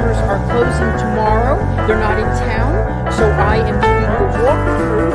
customers are closing tomorrow. They're not in town, so I am doing the walkthrough.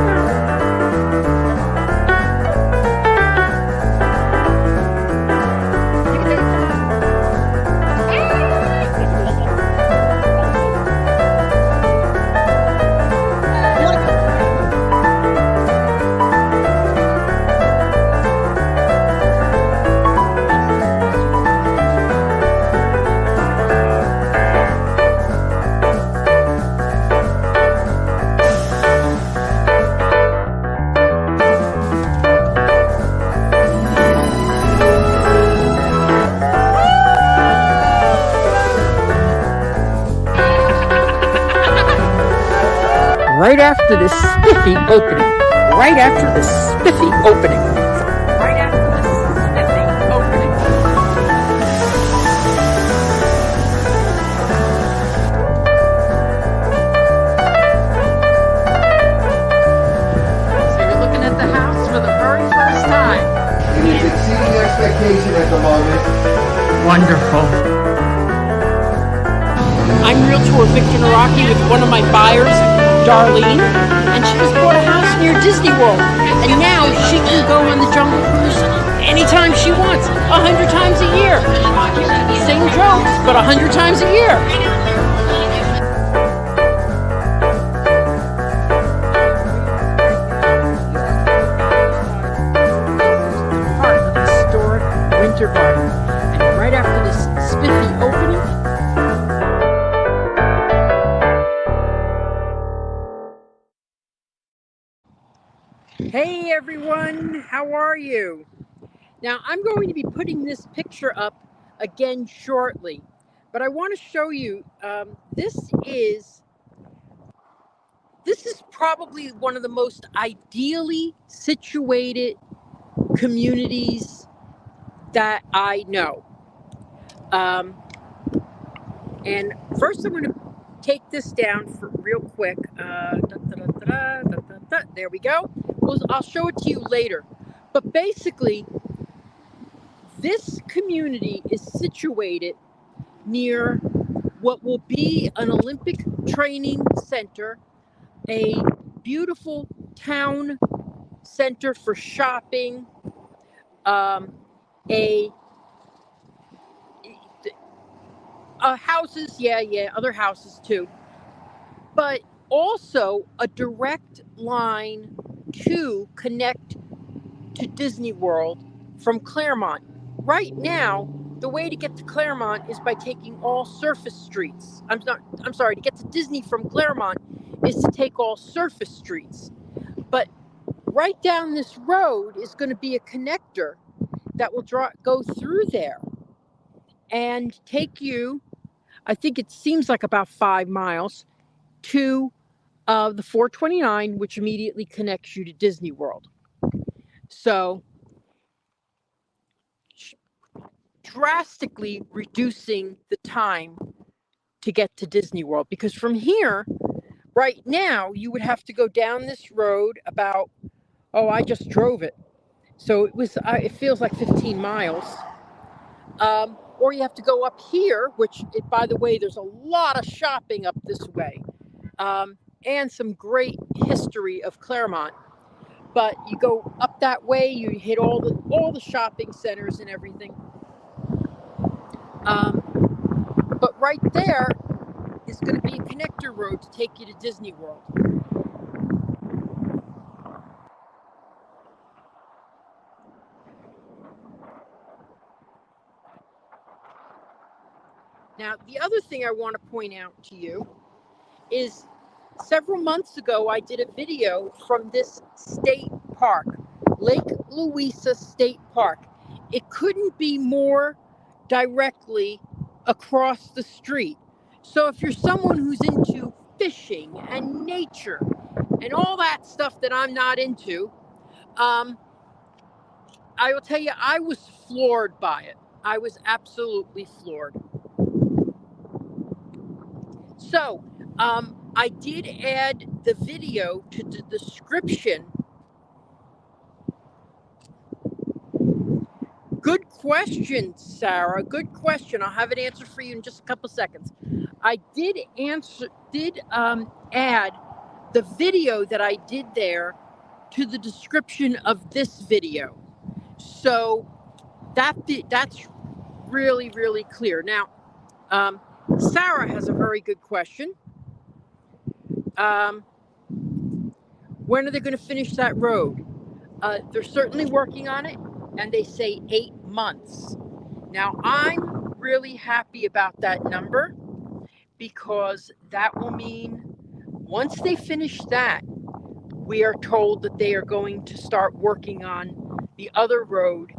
Right after the spiffy opening. Right after the spiffy opening. Right after the spiffy opening. So you're looking at the house for the very first time. It is exceeding expectation at the moment. Wonderful. I'm Realtor Victor Naraki with one of my buyers, Darlene, and she just bought a house near Disney World, and now she can go on the Jungle Cruise anytime she wants, 100 times a year. Same jokes, but 100 times a year. Part of the historic Winter Garden, and right after this spiffy opening, hey everyone, how are you? Now I'm going to be putting this picture up again shortly, but I want to show you, this is probably one of the most ideally situated communities that I know. And first I'm going to take this down for real quick. There we go. I'll show it to you later. But basically, this community is situated near what will be an Olympic training center, a beautiful town center for shopping, houses, other houses too, but also a direct line to connect to Disney World from Claremont. Right now, the way to get to Claremont is by taking all surface streets. To get to Disney from Claremont is to take all surface streets. But right down this road is going to be a connector that will go through there and take you, I think it seems like about 5 miles, to the 429, which immediately connects you to Disney World. So drastically reducing the time to get to Disney World, because from here, right now, you would have to go down this road about, I just drove it. So it feels like 15 miles. Or you have to go up here, which, by the way, there's a lot of shopping up this way, and some great history of Claremont. But you go up that way, you hit all the shopping centers and everything. But right there is going to be a connector road to take you to Disney World. Now, the other thing I want to point out to you is several months ago, I did a video from this state park, Lake Louisa State Park. It couldn't be more directly across the street. So if you're someone who's into fishing and nature and all that stuff that I'm not into, I will tell you, I was floored by it. I was absolutely floored. So, I did add the video to the description. Good question, Sarah. Good question. I'll have an answer for you in just a couple seconds. I did add the video that I did there to the description of this video. So that's really, really clear. Now, Sarah has a very good question. When are they going to finish that road? They're certainly working on it, and they say 8 months. Now, I'm really happy about that number because that will mean once they finish that, we are told that they are going to start working on the other road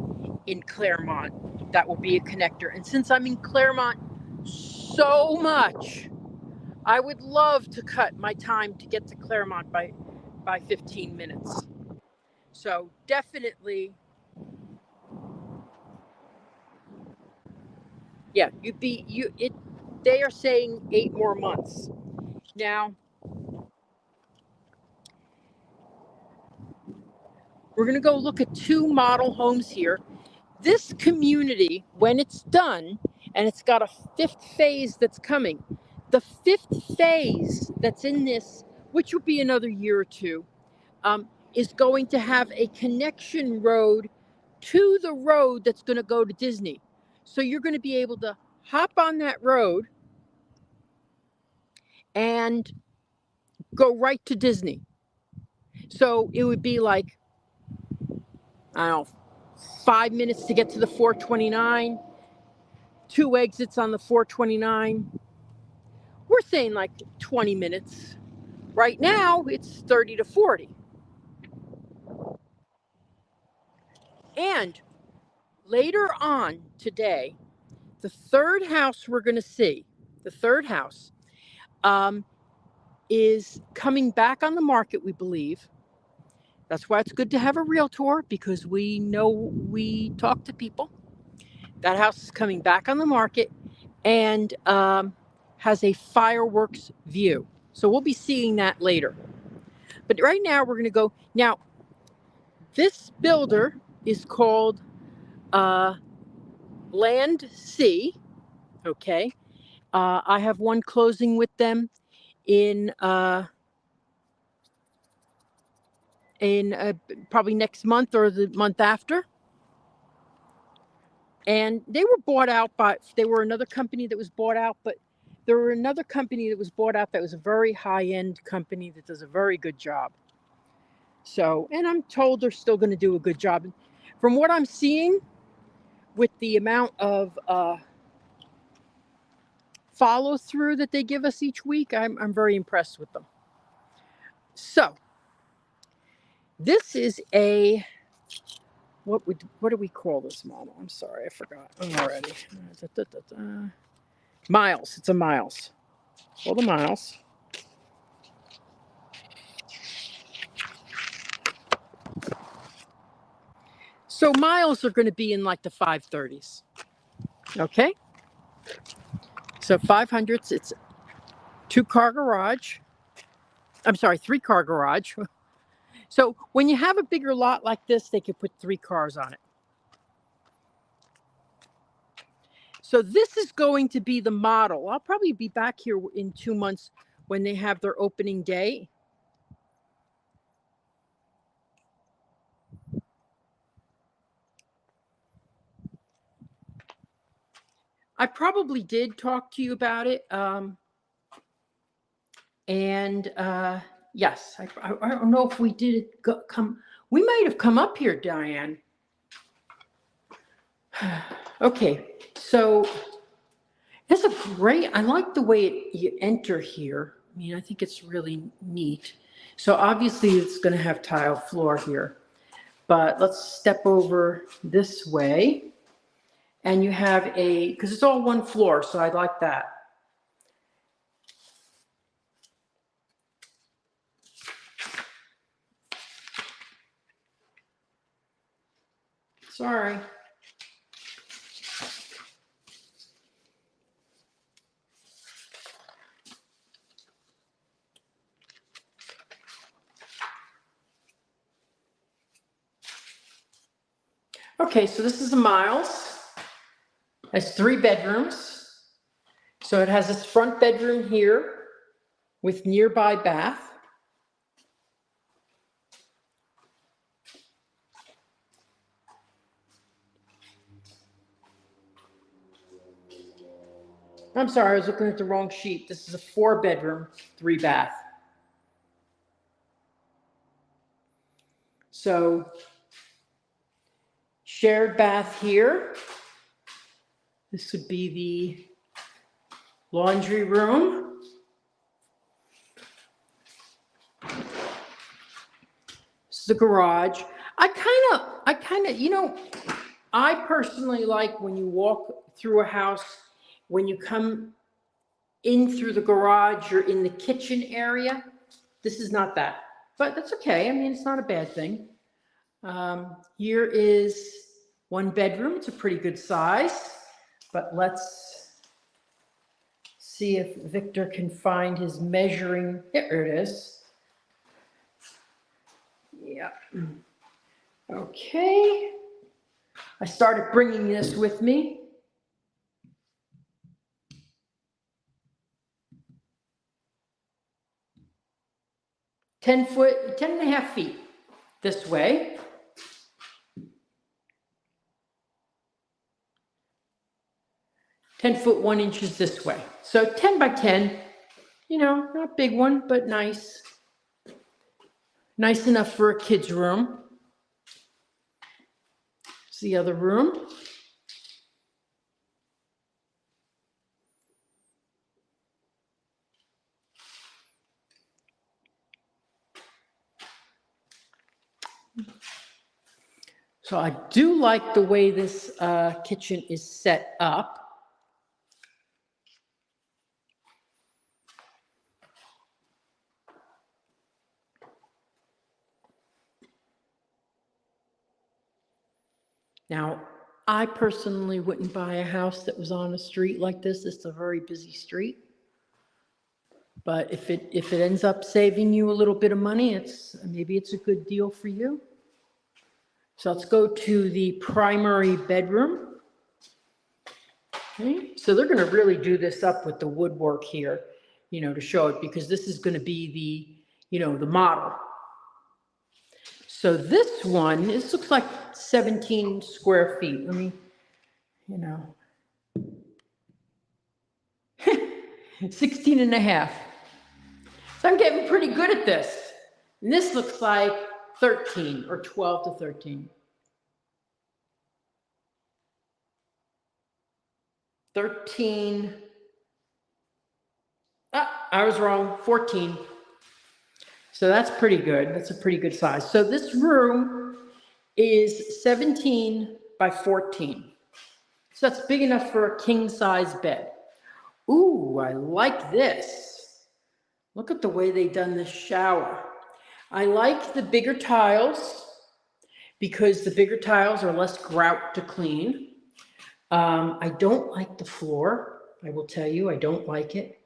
in Claremont. That will be a connector. And since I'm in Claremont so much, I would love to cut my time to get to Claremont by 15 minutes. So definitely, yeah, they are saying 8 more months. Now, we're going to go look at 2 model homes here. This community, when it's done, and it's got a 5th phase that's coming, the 5th phase that's in this, which will be another year or 2, is going to have a connection road to the road that's going to go to Disney. So you're going to be able to hop on that road and go right to Disney. So it would be like, I don't know, 5 minutes to get to the 429, 2 exits on the 429. We're saying like 20 minutes. Right now, it's 30 to 40. And later on today, the 3rd house we're going to see, the 3rd house, is coming back on the market, we believe. That's why it's good to have a realtor, because we know we talk to people. That house is coming back on the market and has a fireworks view. So we'll be seeing that later. But right now we're going to go. Now, this builder is called Land C. Okay. I have one closing with them in probably next month or the month after. And they were bought out they were another company that was bought out, but there were another company that was bought out that was a very high-end company that does a very good job. So, and I'm told they're still going to do a good job. From what I'm seeing, with the amount of follow through that they give us each week, I'm very impressed with them. So, this is a what do we call this model? I'm sorry, I forgot already. Miles. It's a Miles. All the Miles. So miles are going to be in like the 530s. Okay. So 500s, it's 2-car garage. I'm sorry, 3-car garage. So when you have a bigger lot like this, they could put 3 cars on it. So this is going to be the model. I'll probably be back here in 2 months when they have their opening day. I probably did talk to you about it. Yes, I don't know if we did come. We might have come up here, Diane. Okay, so it's a great, I like the way you enter here. I mean, I think it's really neat. So obviously it's going to have tile floor here, but let's step over this way. And you have because it's all one floor, so I like that. Sorry. Okay, so this is a Miles. It's 3 bedrooms. So it has this front bedroom here with nearby bath. I'm sorry, I was looking at the wrong sheet. This is a 4-bedroom, 3-bath. So shared bath here. This would be the laundry room. This is the garage. I kind of, I personally like when you walk through a house, when you come in through the garage, you're in the kitchen area. This is not that, but that's okay. I mean, it's not a bad thing. Here is 1 bedroom. It's a pretty good size, but let's see if Victor can find his measuring. There it is. Yeah. Okay. I started bringing this with me. Ten and a half feet this way. 10 foot 1 inches this way. So 10 by 10, not a big one, but nice. Nice enough for a kid's room. It's the other room. So I do like the way this kitchen is set up. Now, I personally wouldn't buy a house that was on a street like this. It's a very busy street. But if it ends up saving you a little bit of money, maybe it's a good deal for you. So let's go to the primary bedroom. Okay. So they're going to really do this up with the woodwork here, to show it, because this is going to be the model. So this looks like 17 square feet. Let me, 16 and a half. So I'm getting pretty good at this. And this looks like 13 or 12 to 13. 13. I was wrong. 14. So that's pretty good. That's a pretty good size. So this room is 17 by 14. So that's big enough for a king size bed. Ooh, I like this. Look at the way they done this shower. I like the bigger tiles because the bigger tiles are less grout to clean. I don't like the floor. I will tell you, I don't like it.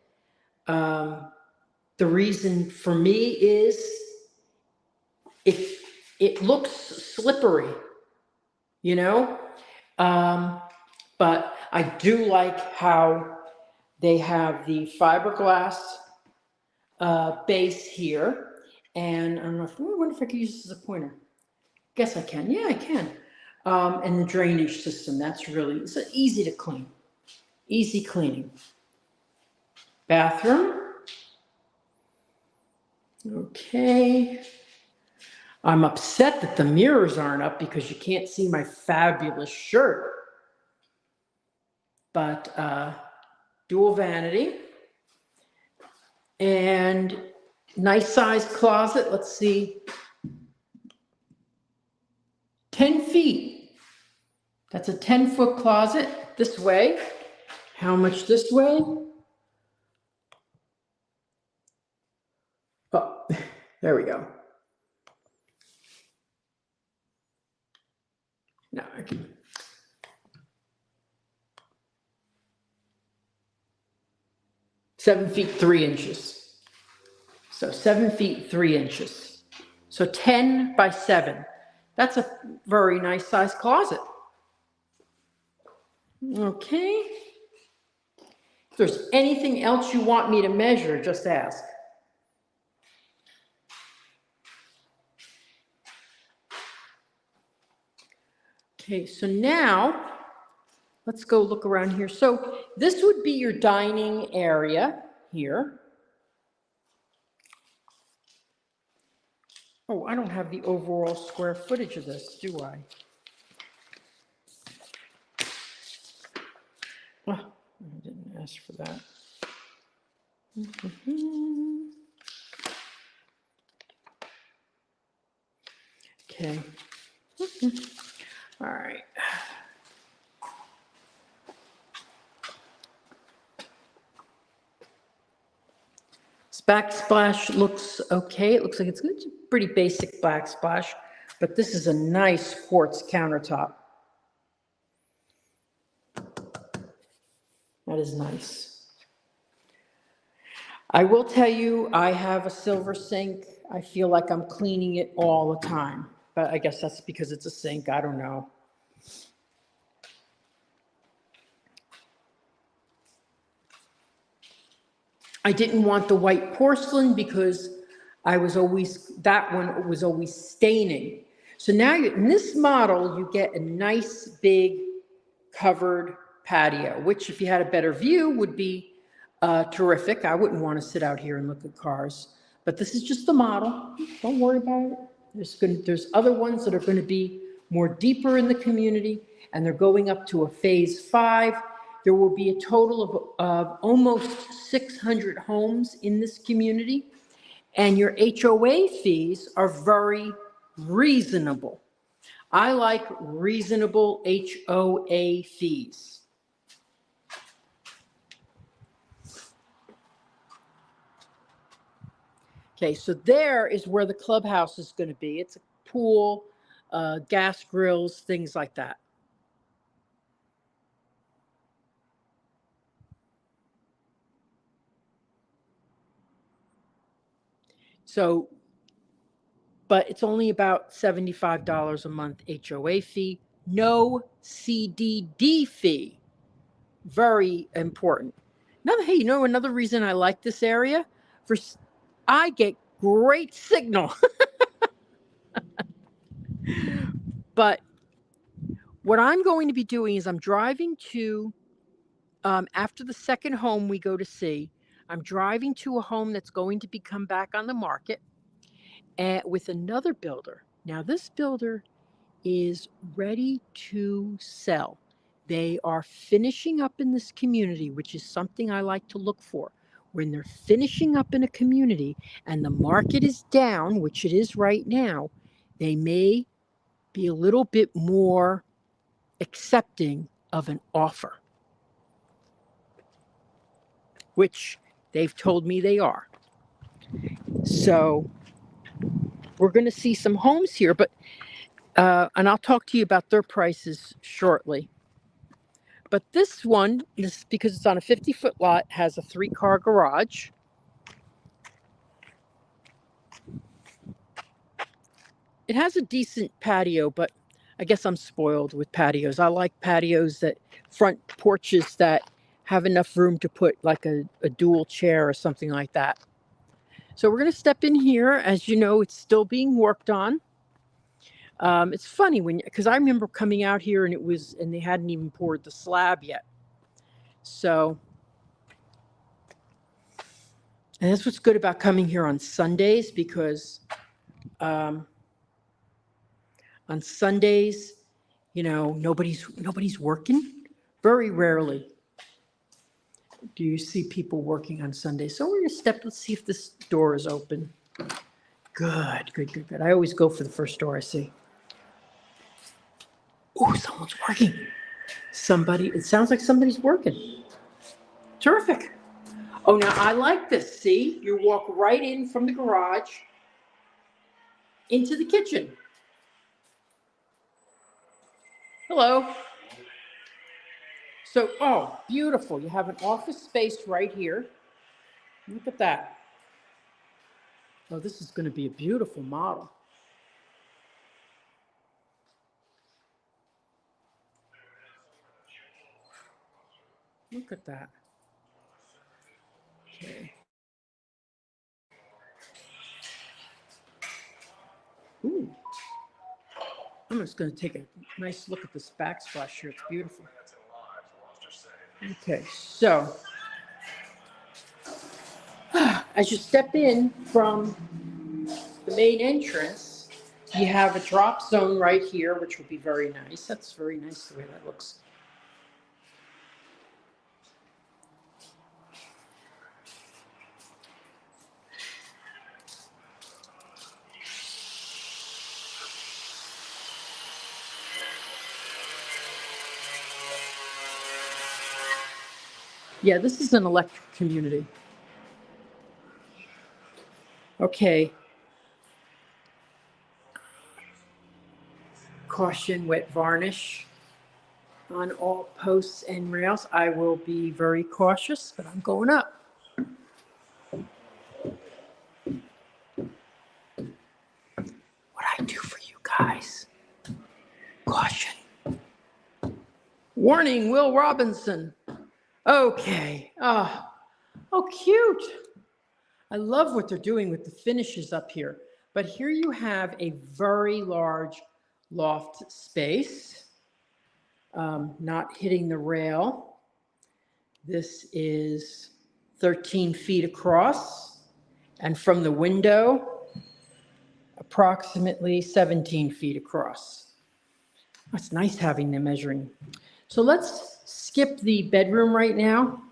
The reason for me is it looks slippery, but I do like how they have the fiberglass base here. And I wonder if I can use this as a pointer. Guess I can. Yeah, I can. And the drainage system, it's easy to clean. Easy cleaning. Bathroom. Okay. I'm upset that the mirrors aren't up because you can't see my fabulous shirt. But dual vanity. And nice size closet. Let's see. 10 feet. That's a 10-foot closet this way. How much this way? Oh, there we go. Now I can. Seven feet 3 inches. So 7 feet 3 inches. So 10 by 7. That's a very nice size closet. Okay. If there's anything else you want me to measure, just ask. Okay, so now let's go look around here. So this would be your dining area here. Oh, I don't have the overall square footage of this, do I? Oh, I didn't ask for that. Okay. All right. This backsplash looks okay. It looks like it's a pretty basic backsplash, but this is a nice quartz countertop. That is nice. I will tell you, I have a silver sink. I feel like I'm cleaning it all the time, but I guess that's because it's a sink. I don't know. I didn't want the white porcelain because that one was always staining. So now in this model, you get a nice big covered patio, which if you had a better view would be terrific. I wouldn't want to sit out here and look at cars, but this is just the model. Don't worry about it. There's other ones that are going to be more deeper in the community, and they're going up to a phase 5. There will be a total of almost 600 homes in this community, and your HOA fees are very reasonable. I like reasonable HOA fees. Okay, so there is where the clubhouse is going to be. It's a pool, gas grills, things like that. So, but it's only about $75 a month HOA fee, no CDD fee. Very important. Hey, another reason I like this area? I get great signal. But what I'm going to be doing is I'm driving to, after the second home we go to see, I'm driving to a home that's going to come back on the market with another builder. Now, this builder is ready to sell. They are finishing up in this community, which is something I like to look for. When they're finishing up in a community and the market is down, which it is right now, they may be a little bit more accepting of an offer, which they've told me they are. So we're going to see some homes here, but and I'll talk to you about their prices shortly. But this one, because it's on a 50-foot lot, has a 3-car garage. It has a decent patio, but I guess I'm spoiled with patios. I like patios front porches that have enough room to put like a dual chair or something like that. So we're going to step in here. As you know, it's still being worked on. It's funny because I remember coming out here and they hadn't even poured the slab yet. So, and that's what's good about coming here on Sundays, because on Sundays, nobody's working. Very rarely do you see people working on Sundays. So we're going to let's see if this door is open. Good. I always go for the first door I see. Oh, someone's working. It sounds like somebody's working. Terrific. Oh, now I like this. See, you walk right in from the garage into the kitchen. Hello. So, beautiful. You have an office space right here. Look at that. Oh, this is going to be a beautiful model. Look at that. Okay. Ooh. I'm just going to take a nice look at this backsplash here. It's beautiful. Okay, so as you step in from the main entrance, you have a drop zone right here, which will be very nice. That's very nice the way that looks. Yeah, this is an electric community. Okay. Caution, wet varnish on all posts and rails. I will be very cautious, but I'm going up. What I do for you guys. Caution. Warning, Will Robinson. Okay. Oh, cute. I love what they're doing with the finishes up here. But here you have a very large loft space, not hitting the rail. This is 13 feet across, and from the window, approximately 17 feet across. It's nice having them measuring. So let's skip the bedroom right now.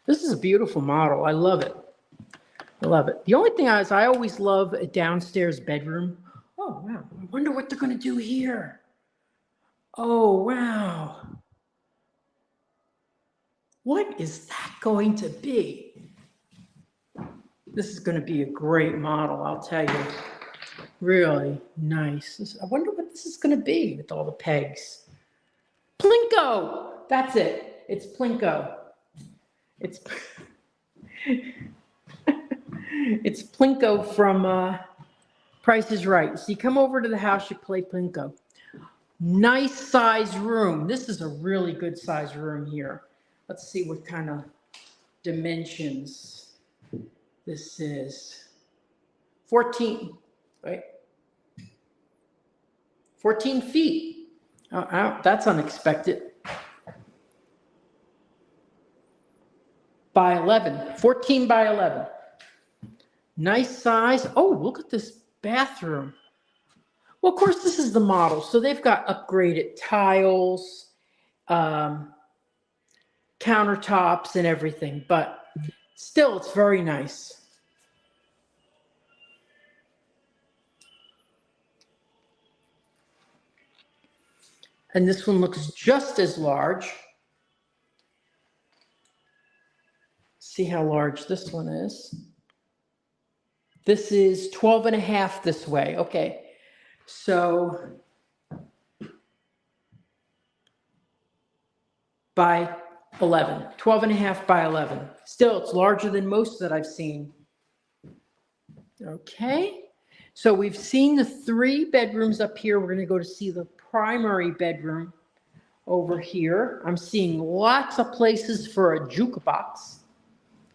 This is a beautiful model. I love it. I love it. The only thing is I always love a downstairs bedroom. Oh, wow. I wonder what they're going to do here. Oh, wow. What is that going to be? This is going to be a great model, I'll tell you. Really nice. I wonder what this is going to be with all the pegs. Plinko! That's it. It's Plinko. It's it's Plinko from Price is Right. So you come over to the house, you play Plinko. Nice size room. This is a really good size room here. Let's see what kind of dimensions this is. 14, right? 14 feet. Oh, that's unexpected. By 11, 14 by 11. Nice size. Oh, look at this bathroom. Well, of course, this is the model. So they've got upgraded tiles, countertops and everything, but still, it's very nice. And this one looks just as large. See how large this one is. This is 12 and a half this way. Okay. So by 11, 12 and a half by 11. Still, it's larger than most that I've seen. Okay. So we've seen the 3 bedrooms up here. We're going to go to see the primary bedroom over here. I'm seeing lots of places for a jukebox,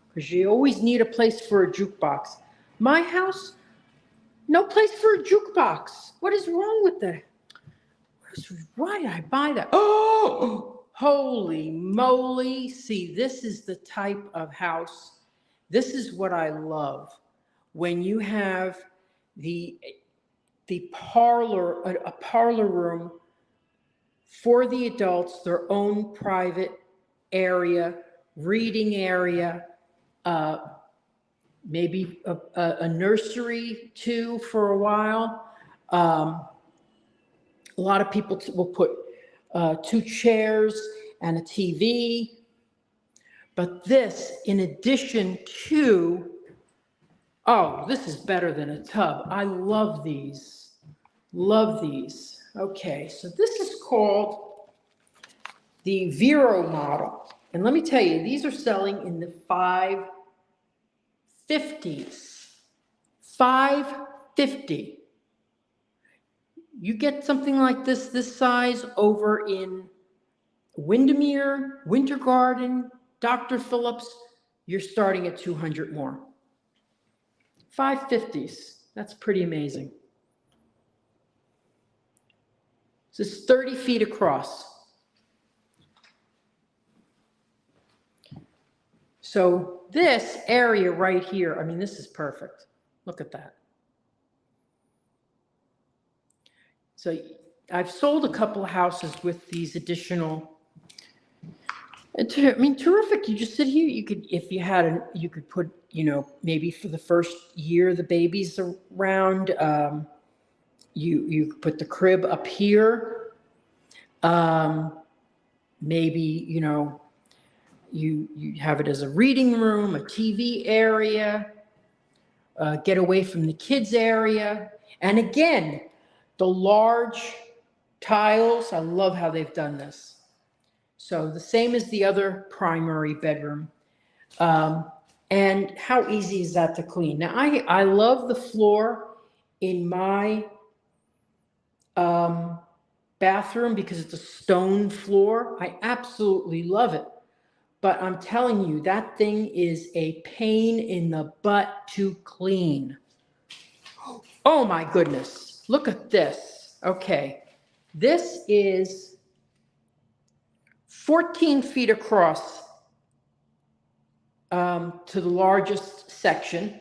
because you always need a place for a jukebox. My house, no place for a jukebox. What is wrong with that? Why did I buy that? Oh, holy moly. See, this is the type of house. This is what I love. When you have the parlor, a parlor room for the adults, their own private area, reading area, maybe a nursery too for a while. A lot of people will put 2 chairs and a TV. But this, in addition to, oh, this is better than a tub. I love these. Love these. Okay, so this is called the Vero model. And let me tell you, these are selling in the 550s. 550. You get something like this size over in Windermere, Winter Garden, Dr. Phillips, you're starting at 200 more. 550s, that's pretty amazing. This is 30 feet across. So this area right here, I mean, this is perfect. Look at that. So I've sold a couple of houses with these additional, I mean, terrific. You just sit here. You could, if you had, you could put, you know, maybe for the first year the baby's around, you could put the crib up here. Maybe, you know, you have it as a reading room, a TV area, get away from the kids area. And again, the large tiles, I love how they've done this. So the same as the other primary bedroom. And how easy is that to clean? Now, I love the floor in my bathroom because it's a stone floor. I absolutely love it. But I'm telling you, that thing is a pain in the butt to clean. Oh my goodness. Look at this. Okay. This is 14 feet across to the largest section.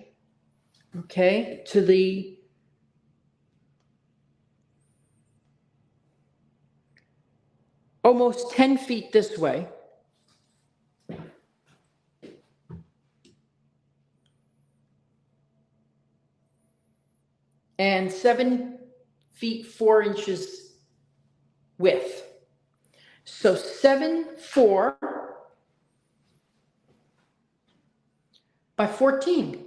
Okay. To the almost 10 feet this way. And 7 feet 4 inches width. So 7'4" by 14.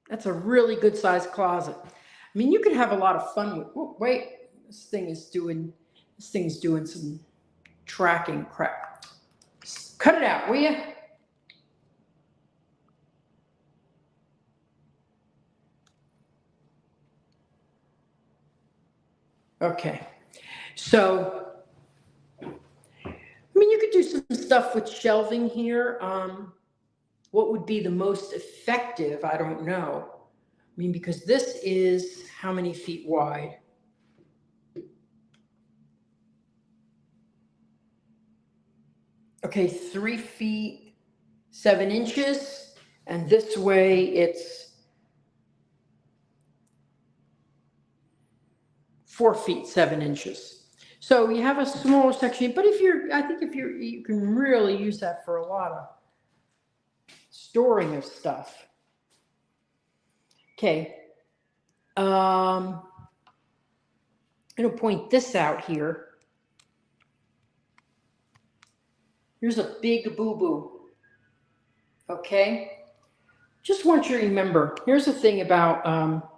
That's a really good sized closet. I mean, you can have a lot of fun with. Oh, wait, this thing's doing some tracking crap. Cut it out, will you? Okay, so, I mean, you could do some stuff with shelving here. What would be the most effective? I don't know. I mean, because this is how many feet wide? Okay, 3 feet 7 inches, and this way it's 4 feet 7 inches. So you have a smaller section, but I think you can really use that for a lot of storing of stuff. Okay. I'm going to point this out here. Here's a big boo-boo. Okay. Just want you to remember, here's the thing about,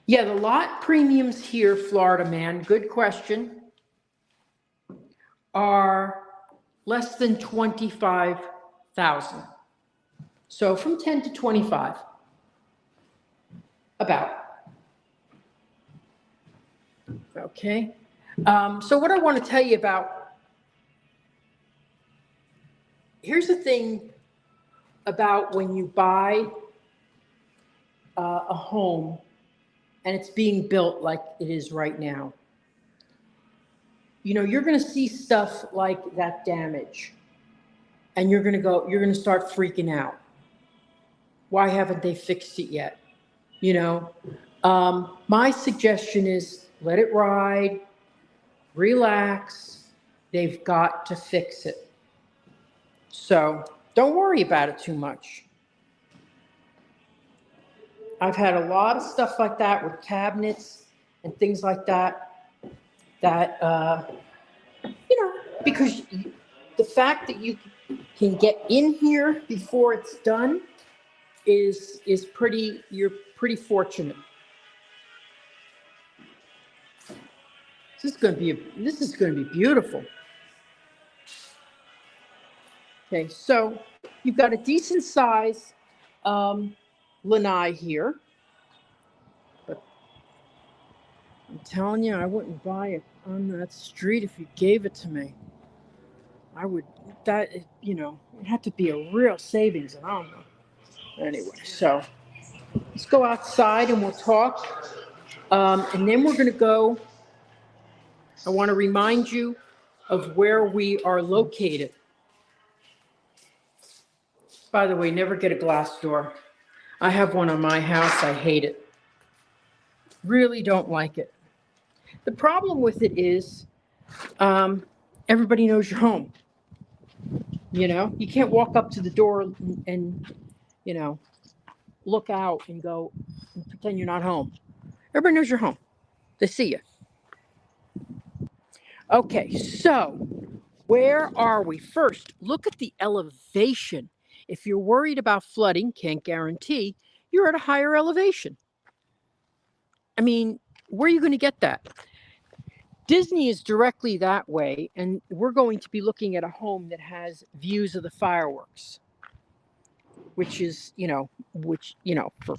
yeah, the lot premiums here, Florida man, good question, are less than 25,000. So from 10 to 25, about. Okay. So what I want to tell you about, here's the thing about when you buy a home and it's being built like it is right now. You know, you're going to see stuff like that damage and you're going to start freaking out. Why haven't they fixed it yet? You know, my suggestion is let it ride, relax. They've got to fix it. So don't worry about it too much. I've had a lot of stuff like that with cabinets and things like that, you know, because the fact that you can get in here before it's done is pretty, you're pretty fortunate. This is going to be beautiful. Okay, so you've got a decent size lanai here, but I'm telling you, I wouldn't buy on that street if you gave it to me. I would, that, it had to be a real savings, and I don't know. Anyway, so let's go outside and we'll talk. And then we're going to go. I want to remind you of where we are located. By the way, never get a glass door. I have one on my house. I hate it. Really don't like it. The problem with it is everybody knows you're home. You can't walk up to the door and look out and go and pretend you're not home. Everybody knows you're home. They see you. Okay, so where are we? First, look at the elevation. If you're worried about flooding, can't guarantee, you're at a higher elevation. I mean, where are you going to get that? Disney is directly that way, and we're going to be looking at a home that has views of the fireworks, which is, for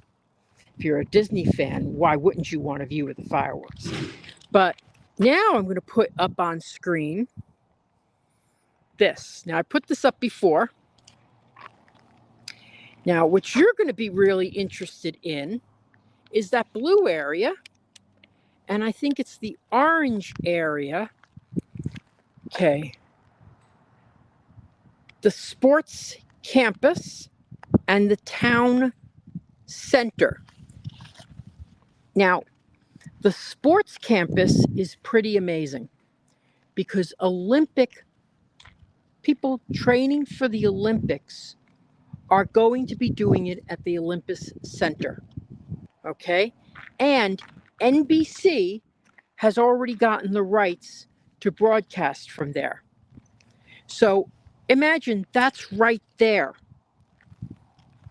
if you're a Disney fan, why wouldn't you want a view of the fireworks? But now I'm going to put up on screen this. Now, I put this up before. Now, what you're going to be really interested in is that blue area, and I think it's the orange area. Okay. The sports campus and the town center. Now, the sports campus is pretty amazing because Olympic people training for the Olympics are going to be doing it at the Olympus Center. Okay? And NBC has already gotten the rights to broadcast from there. So imagine that's right there.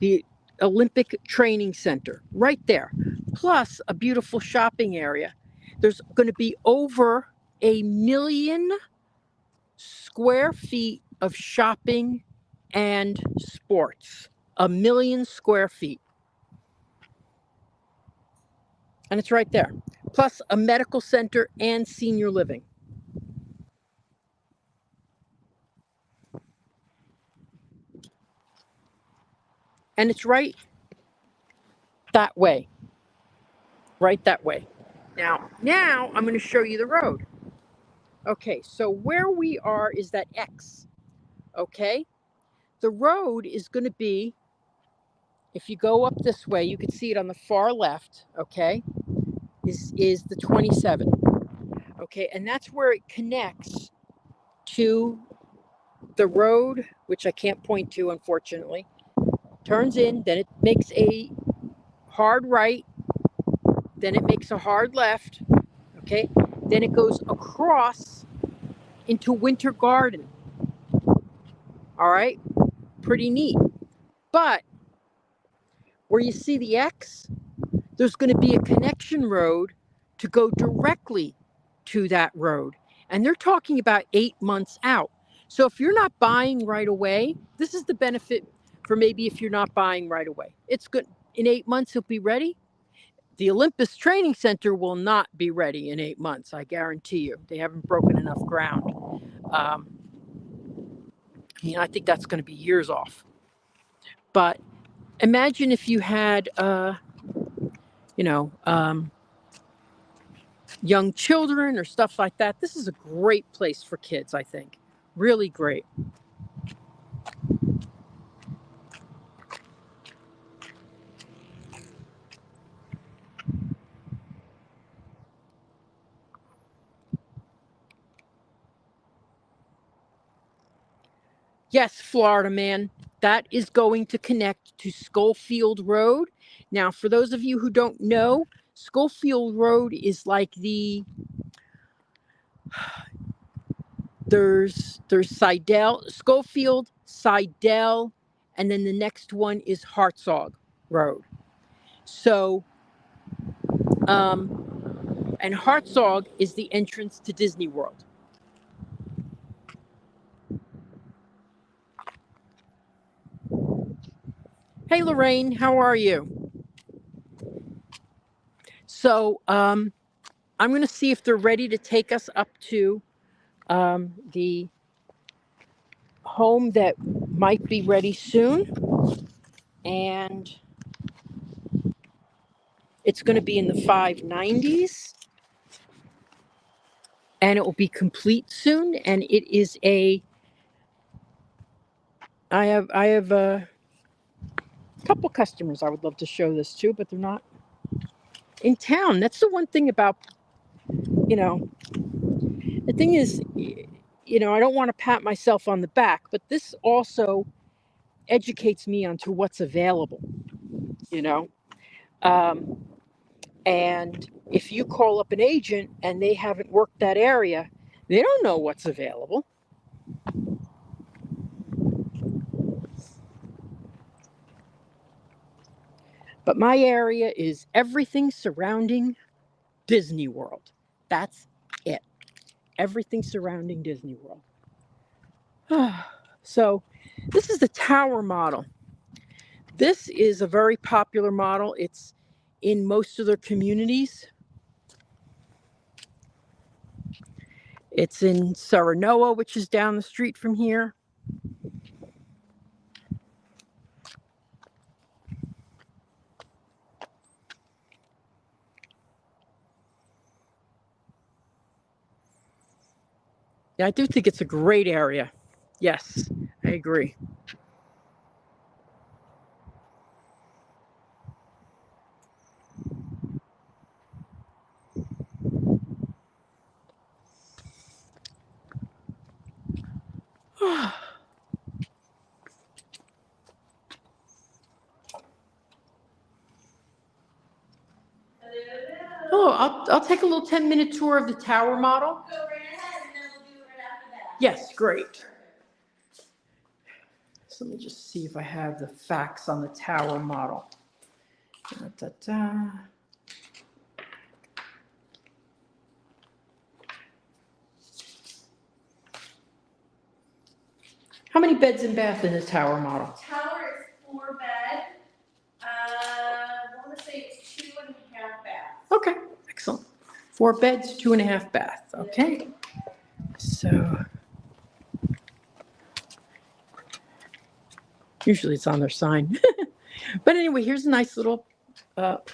The Olympic Training Center, right there. Plus a beautiful shopping area. There's going to be over 1 million square feet of shopping and sports. 1 million square feet. And it's right there. Plus a medical center and senior living. And it's right that way. Right that way. Now I'm going to show you the road. Okay, so where we are is that X. Okay? The road is going to be, if you go up this way, you can see it on the far left, okay, is the 27. Okay, and that's where it connects to the road, which I can't point to, unfortunately. Turns in, then it makes a hard right, then it makes a hard left, okay, then it goes across into Winter Garden. All right, pretty neat. But where you see the X, there's going to be a connection road to go directly to that road. And they're talking about 8 months out. So if you're not buying right away, this is the benefit for maybe if you're not buying right away. It's good. In 8 months, it'll be ready. The Olympus Training Center will not be ready in 8 months, I guarantee you. They haven't broken enough ground. I think that's going to be years off. But imagine if you had, young children or stuff like that. This is a great place for kids, I think. Really great. Yes, Florida man, that is going to connect to Schofield Road. Now, for those of you who don't know, Schofield Road is like there's Seidel, Schofield, Seidel, and then the next one is Hartzog Road. So, and Hartzog is the entrance to Disney World. Hey, Lorraine, how are you? So, I'm going to see if they're ready to take us up to the home that might be ready soon. And it's going to be in the 590s. And it will be complete soon. And it is I have a couple customers I would love to show this to, but they're not in town. That's the one thing about, the thing is, I don't want to pat myself on the back, but this also educates me onto what's available, you know. And if you call up an agent and they haven't worked that area, they don't know what's available. But my area is everything surrounding Disney World. That's it. Everything surrounding Disney World. So this is the tower model. This is a very popular model. It's in most of their communities. It's in Serenoa, which is down the street from here. Yeah, I do think it's a great area. Yes, I agree. Oh, I'll take a little 10-minute tour of the tower model. Go right ahead and then we'll do it right after that. Yes, great. So let me just see if I have the facts on the tower model. Da, da, da. How many beds and bath in the tower model? Tower is 4 bed. I want to say it's 2.5 baths. Okay, excellent. 4 beds, 2.5 baths. Okay. So usually it's on their sign. But anyway, here's a nice little all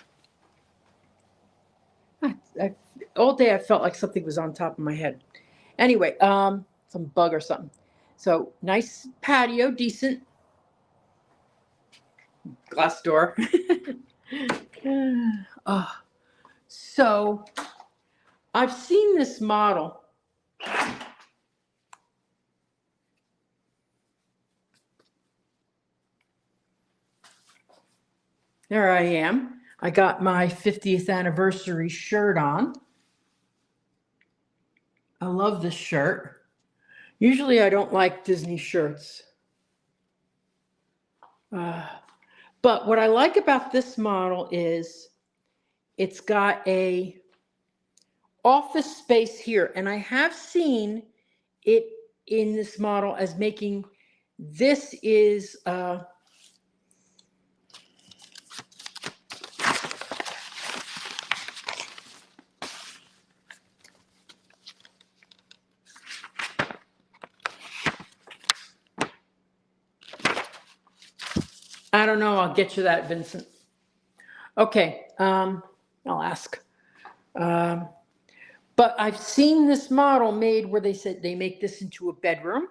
day I felt like something was on top of my head. Anyway, some bug or something. So nice patio, decent glass door. So I've seen this model. There I am. I got my 50th anniversary shirt on. I love this shirt. Usually I don't like Disney shirts. But what I like about this model is it's got a office space here. And I have seen it in this model as making, this is I don't know. I'll get you that, Vincent. Okay. I'll ask. But I've seen this model made where they said they make this into a bedroom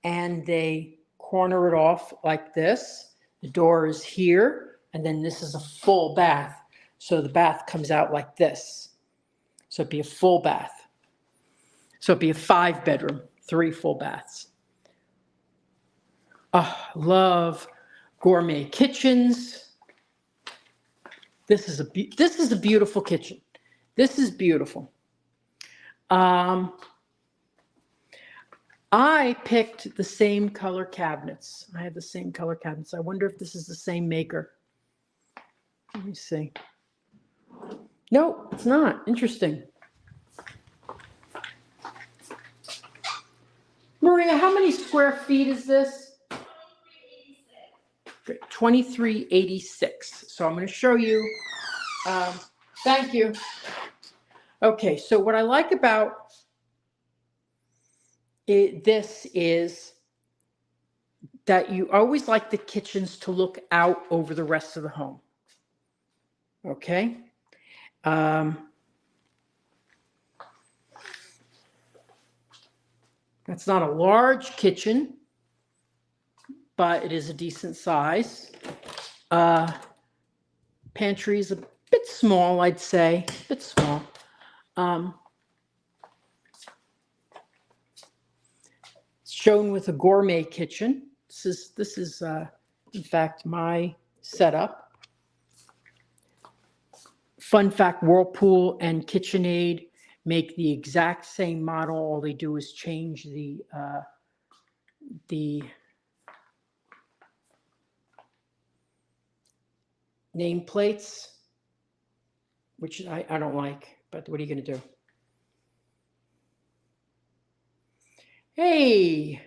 and they corner it off like this. The door is here, and then this is a full bath. So the bath comes out like this. So it'd be a full bath. So it'd be a 5-bedroom, 3 full baths. Oh, love gourmet kitchens. This is a beautiful kitchen. This is beautiful. I picked the same color cabinets. I have the same color cabinets. I wonder if this is the same maker. Let me see. No, it's not. Interesting. Maria, how many square feet is this? 2386. So I'm going to show you. Thank you. Okay, so what I like about this is that you always like the kitchens to look out over the rest of the home. Okay. That's not a large kitchen, but it is a decent size. Pantry is a bit small, I'd say, a bit small. It's shown with a gourmet kitchen. This is in fact my setup. Fun fact: Whirlpool and KitchenAid make the exact same model. All they do is change the nameplates, which I don't like, but what are you going to do? Hey,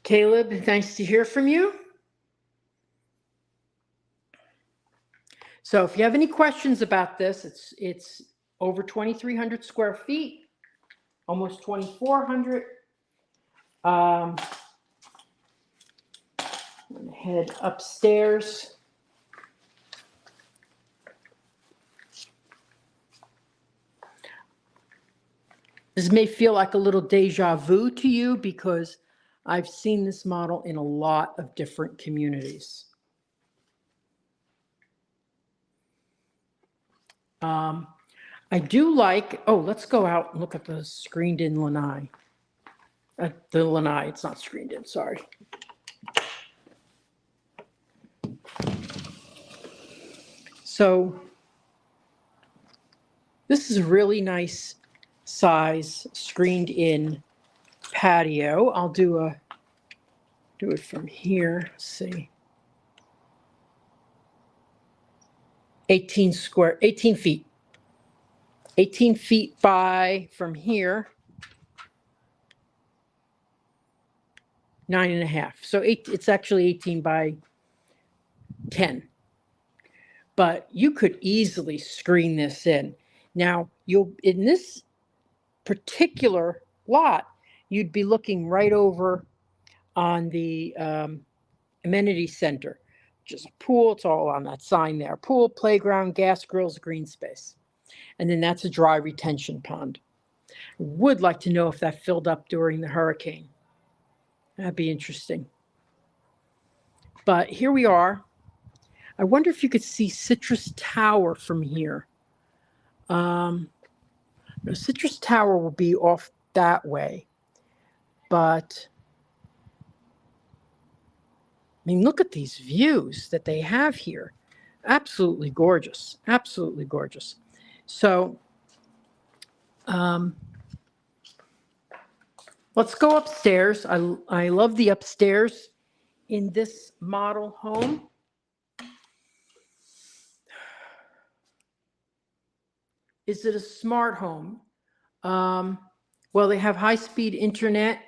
Caleb, nice to hear from you. So if you have any questions about this, it's over 2,300 square feet, almost 2,400. I'm going to head upstairs. This may feel like a little deja vu to you because I've seen this model in a lot of different communities. I do like, oh, let's go out and look at the screened in lanai. The lanai, it's not screened in, sorry. So this is a really nice size screened in patio. I'll do it from here. Let's see. 18 feet. 18 feet by from here. 9.5. So it's actually 18 by 10. But you could easily screen this in. Now, in this particular lot, you'd be looking right over on the amenity center, which is a pool. It's all on that sign there. Pool, playground, gas grills, green space. And then that's a dry retention pond. I would like to know if that filled up during the hurricane. That'd be interesting. But here we are. I wonder if you could see Citrus Tower from here. No, Citrus Tower will be off that way. But, I mean, look at these views that they have here. Absolutely gorgeous. Absolutely gorgeous. So, let's go upstairs. I love the upstairs in this model home. Is it a smart home? Well, they have high-speed internet.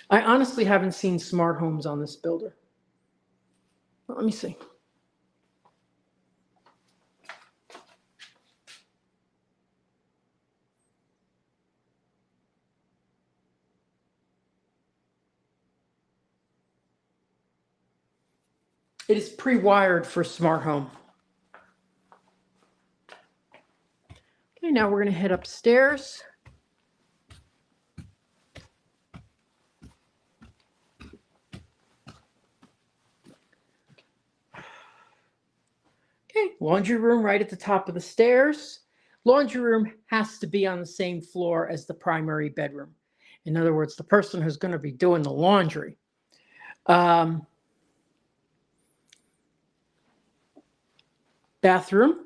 I honestly haven't seen smart homes on this builder. Well, let me see. It is pre-wired for smart home. Okay, now we're going to head upstairs. Okay, laundry room right at the top of the stairs. Laundry room has to be on the same floor as the primary bedroom. In other words, the person who's going to be doing the laundry. Bathroom.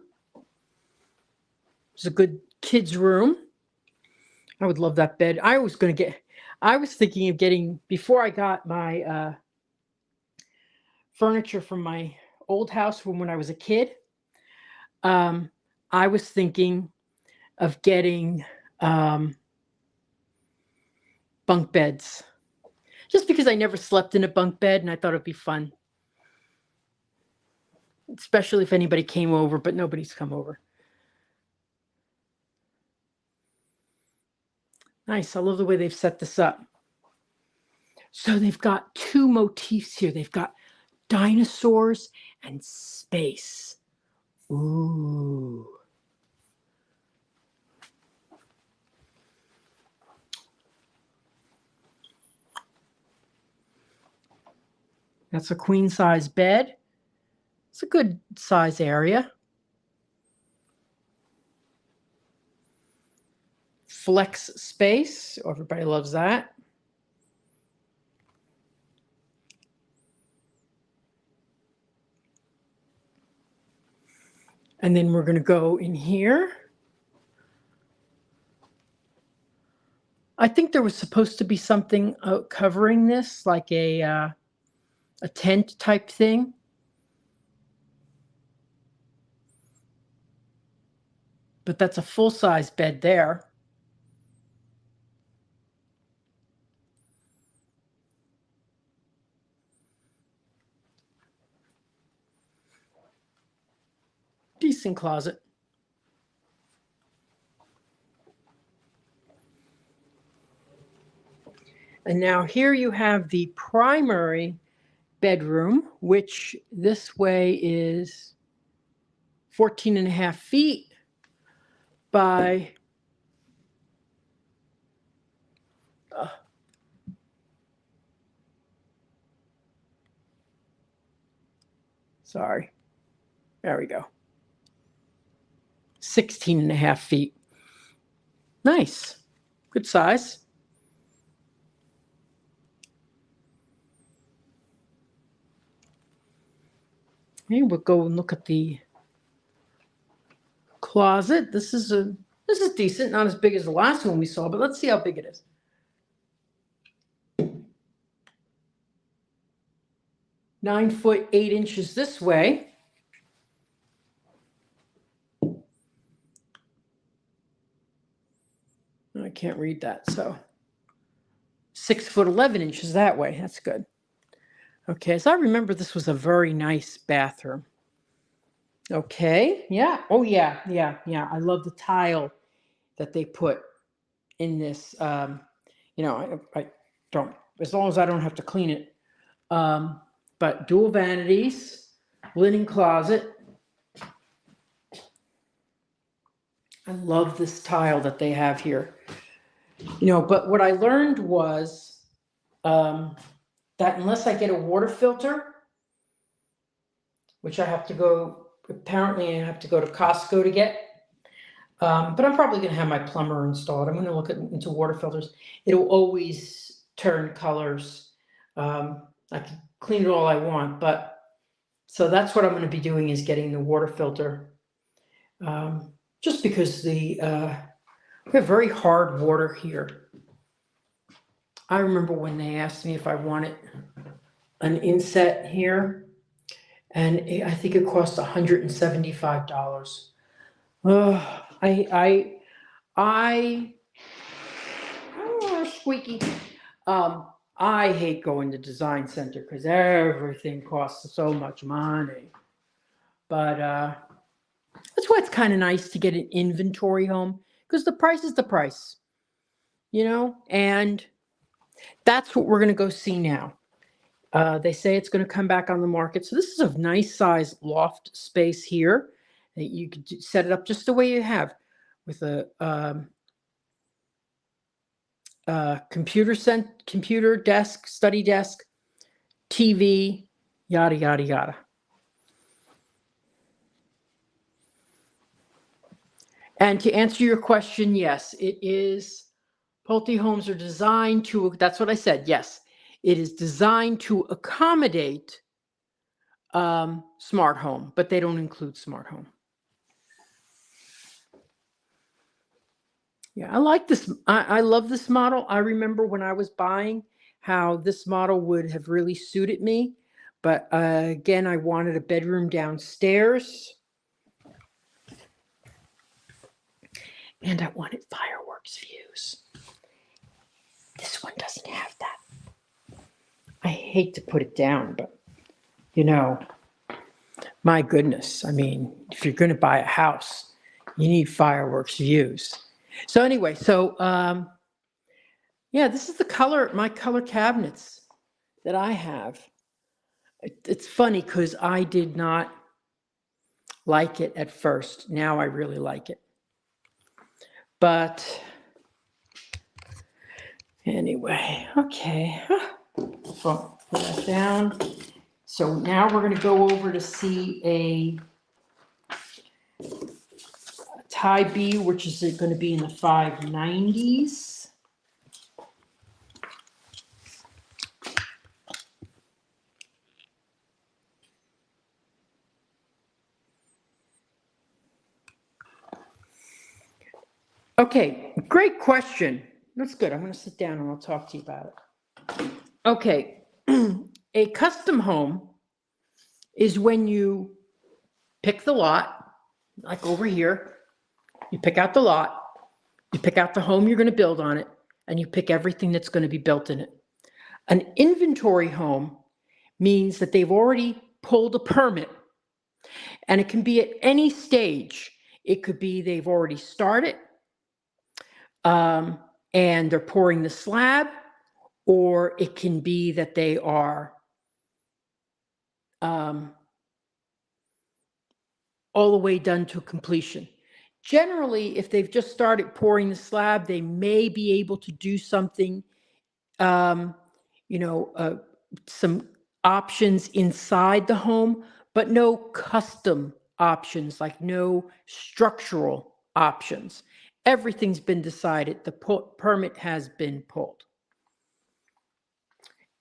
It's a good kids' room. I would love that bed. I was thinking of getting, before I got my furniture from my old house from when I was a kid, I was thinking of getting bunk beds. Just because I never slept in a bunk bed and I thought it'd be fun. especially if anybody came over, but nobody's come over. Nice. I love the way they've set this up. So they've got two motifs here. They've got dinosaurs and space. Ooh. That's a queen size bed. It's a good size area. Flex space. Everybody loves that. And then we're going to go in here. I think there was supposed to be something covering this, like a tent type thing. But that's a full-size bed there. Decent closet. And now here you have the primary bedroom, which this way is 14.5 feet by sorry, there we go. 16.5 feet. Nice. Good size. Okay, we'll go and look at the closet. This is decent, not as big as the last one we saw, but let's see how big it is. Nine foot 8 inches this way. I can't read that, so 6 foot 11 inches that way. That's good. Okay, so I remember this was a very nice bathroom. Okay, yeah. Oh, yeah. I love the tile that they put in this. You know, I don't, as long as I don't have to clean it. But dual vanities, linen closet. I love this tile that they have here. You know, but what I learned was that unless I get a water filter, which I have to go, apparently I have to go to Costco to get, but I'm probably going to have my plumber installed. I'm going to look into water filters. It'll always turn colors. I can clean it all I want, but so that's what I'm going to be doing, is getting the water filter. Just because we have very hard water here. I remember when they asked me if I wanted an inset here, and I think it cost $175. Oh, squeaky. I hate going to design center because everything costs so much money. But that's why it's kind of nice to get an inventory home, because the price is the price, you know, and that's what we're going to go see now. They say it's going to come back on the market. So this is a nice size loft space here that you could set it up just the way you have, with a computer desk, study desk, TV, yada, yada, yada. And to answer your question, yes, it is. Pulte homes are designed to, that's what I said, yes. It is designed to accommodate smart home, but they don't include smart home. Yeah, I like this. I love this model. I remember when I was buying how this model would have really suited me. But again, I wanted a bedroom downstairs. And I wanted fireworks views. This one doesn't have that. I hate to put it down, but you know, My goodness. I mean, if you're going to buy a house, you need fireworks views. So anyway, yeah, this is my color cabinets that I have. It's funny because I did not like it at first. Now I really like it. But anyway, okay. So put that down. So now we're going to go over to see a Thai B, which is going to be in the 590s. Okay, great question. That's good. I'm going to sit down and I'll talk to you about it. Okay, a custom home is when you pick the lot, like over here. You pick out the lot, you pick out the home you're going to build on it, and you pick everything that's going to be built in it. An inventory home means that they've already pulled a permit, and it can be at any stage. It could be they've already started, and they're pouring the slab, or it can be that they are all the way done to completion. Generally, if they've just started pouring the slab, they may be able to do something, some options inside the home, but no custom options, like no structural options. Everything's been decided. The permit has been pulled.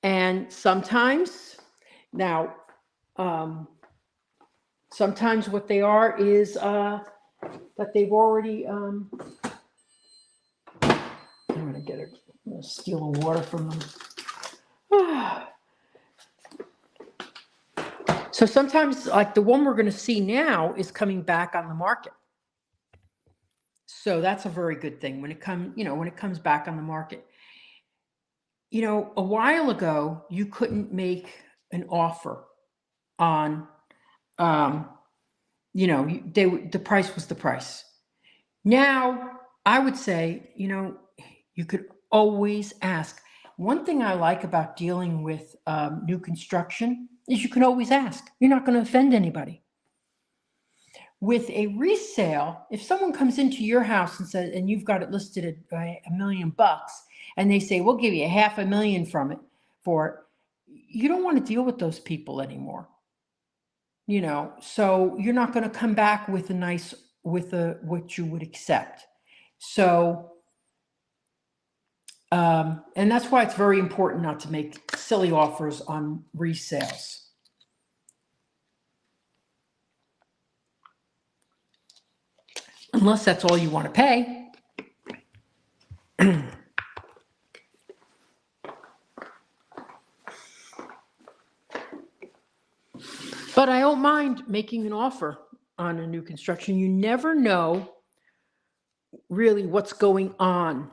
And sometimes what they are is that they've already, I'm going to steal the water from them. So sometimes, like the one we're going to see now is coming back on the market. So that's a very good thing when it comes back on the market. A while ago, you couldn't make an offer on, the price was the price. Now, I would say, you could always ask. One thing I like about dealing with new construction is you can always ask. You're not going to offend anybody. With a resale, if someone comes into your house and says, and you've got it listed at $1 million, and they say, we'll give you $500,000 for it, you don't want to deal with those people anymore. So you're not going to come back with what you would accept. So, and that's why it's very important not to make silly offers on resales. Unless that's all you want to pay. But I don't mind making an offer on a new construction. You never know really what's going on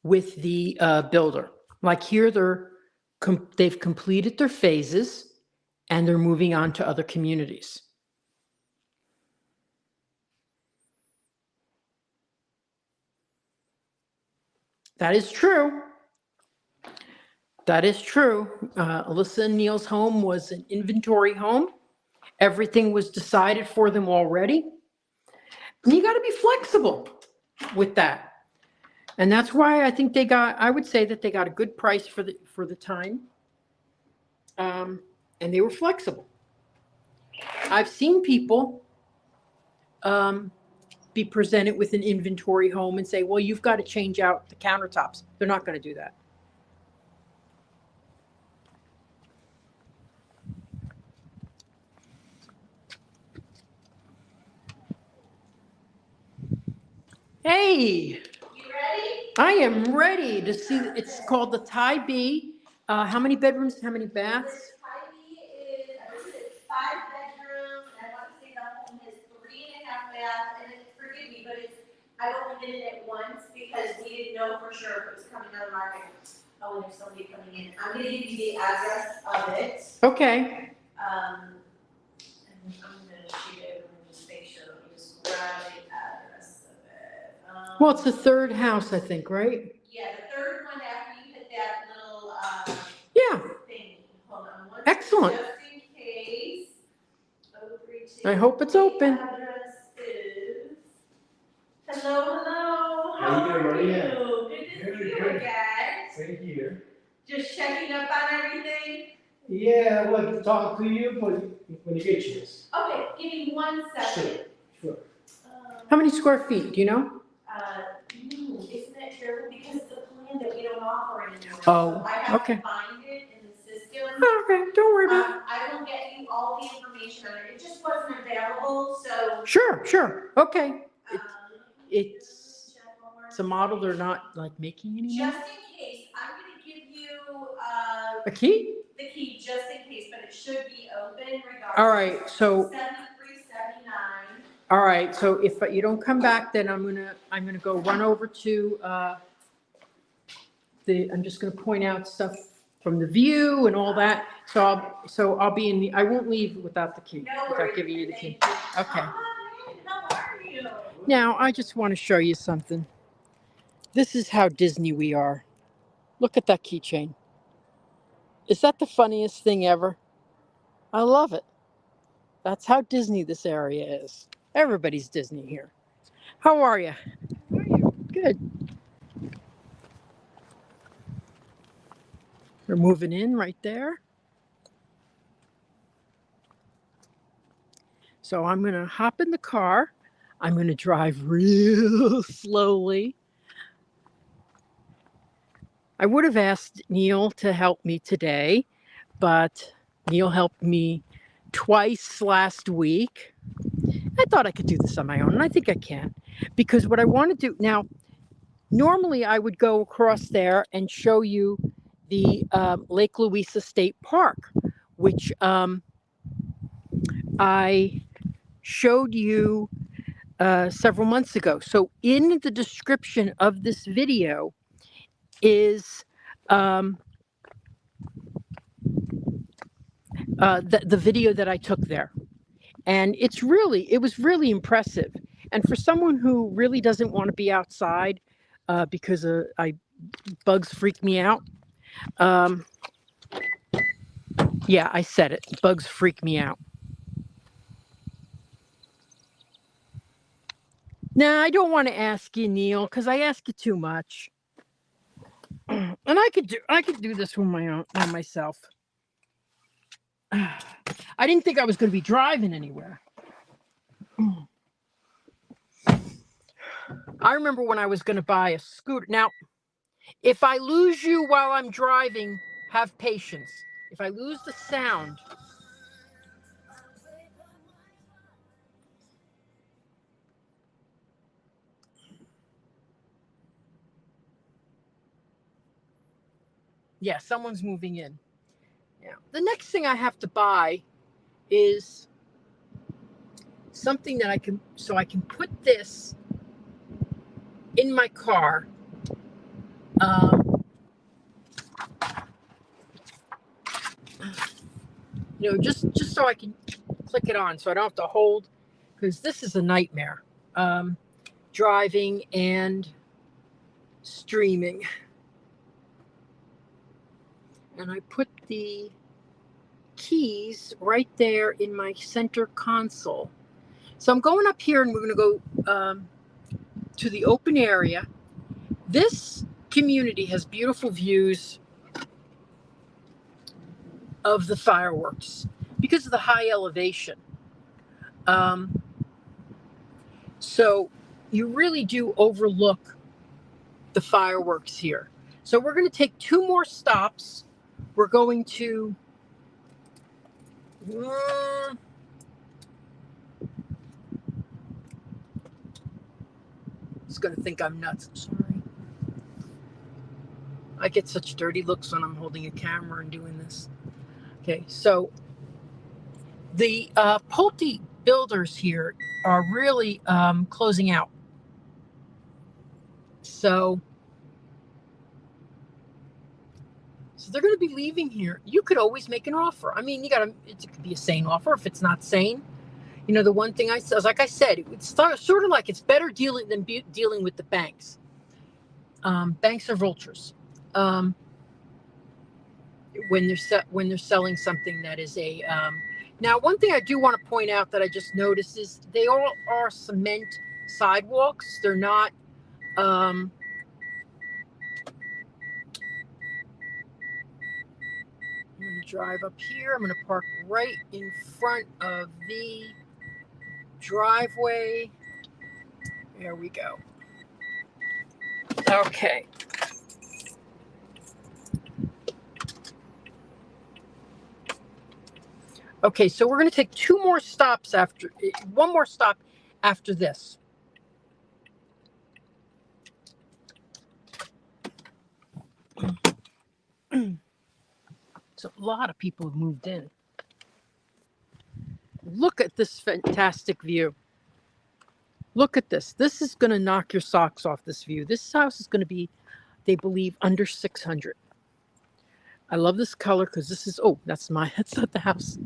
with the builder. Like here, they've completed their phases and they're moving on to other communities. That is true. That is true. Alyssa and Neil's home was an inventory home. Everything was decided for them already. And you got to be flexible with that. And that's why I think I would say that they got a good price for the time. And they were flexible. I've seen people be presented with an inventory home and say, well, you've got to change out the countertops. They're not going to do that. Hey, You ready? I am ready to see. It's called the Thai B. How many bedrooms? How many baths? This Thai B is, I believe it's 5 bedrooms, and I want to say the home is 3.5 baths, and forgive me, but I've only been in it once because we didn't know for sure if it was coming on the market. Oh, and there's somebody coming in. I'm going to give you the address of it. Okay. And gonna shoot it and just make sure, let me just grab the address of it. Well, it's the third house, I think, right? Yeah, the third one after you hit that little, Yeah. thing. Hold on one second, Excellent. just in case. 032. I hope it's open. The address is. Hello. How you doing, Maria? Good to see you again. Same here. Just checking up on everything. Yeah, I want to talk to you when you get a chance. Okay, give me 1 second. Sure. How many square feet, do you know? Isn't that terrible? Because it's a plan that we don't offer anymore. Oh, So I have okay. to find it in the system. Oh, okay, don't worry about it. I will get you all the information on it. It just wasn't available, so. Sure, okay. um, It's check one more a model they're not like making anymore. Just in case, I'm gonna give you, A key? the key just in case, but it should be open regardless. All right, so 7379. all right, so if you don't come back, then I'm gonna go run over to I'm just gonna point out stuff from the view and all that. So I'll be in the, I won't leave without the key, No without worries. giving you the key. Thank you. Okay. Hi, how are you? Now, I just want to show you something. This is how Disney we are. Look at that keychain. Is that the funniest thing ever? I love it. That's how Disney this area is. Everybody's Disney here. How are you? How are you? Good. We're moving in right there. So I'm going to hop in the car. I'm going to drive real slowly. I would have asked Neil to help me today, but Neil helped me twice last week. I thought I could do this on my own, and I think I can. Because what I want to do now, normally I would go across there and show you the Lake Louisa State Park, which I showed you several months ago. So in the description of this video is the video that I took there. And it was really impressive. And for someone who really doesn't want to be outside because bugs freak me out. Yeah, I said it. Bugs freak me out. Now, I don't want to ask you, Neil, because I ask you too much. And I could do this on myself. I didn't think I was going to be driving anywhere. I remember when I was going to buy a scooter. Now, if I lose you while I'm driving, have patience. If I lose the sound, yeah, someone's moving in. Now, the next thing I have to buy is something that I can put this in my car. Just so I can click it on, so I don't have to hold, because this is a nightmare, driving and streaming. And I put the keys right there in my center console. So I'm going up here, and we're going to go to the open area. This community has beautiful views of the fireworks because of the high elevation. So you really do overlook the fireworks here. So we're going to take 2 more stops. We're going to it's going to think I'm nuts. Sorry. I get such dirty looks when I'm holding a camera and doing this. Okay, so the Pulte builders here are really closing out. So they're going to be leaving here. You could always make an offer. I mean, it could be a sane offer. If it's not sane, You know, the one thing I said, like I said, it's sort of like it's better dealing than dealing with the banks. Banks are vultures. When they're selling something that is a now, one thing I do want to point out that I just noticed is they all are cement sidewalks. They're not I'm going to drive up here. I'm going to park right in front of the driveway. There we go. Okay. Okay, so we're going to take one more stop after this. So a lot of people have moved in. Look at this fantastic view. Look at this. This is going to knock your socks off, this view. This house is going to be, they believe, under 600. I love this color because this is, oh, that's not the house.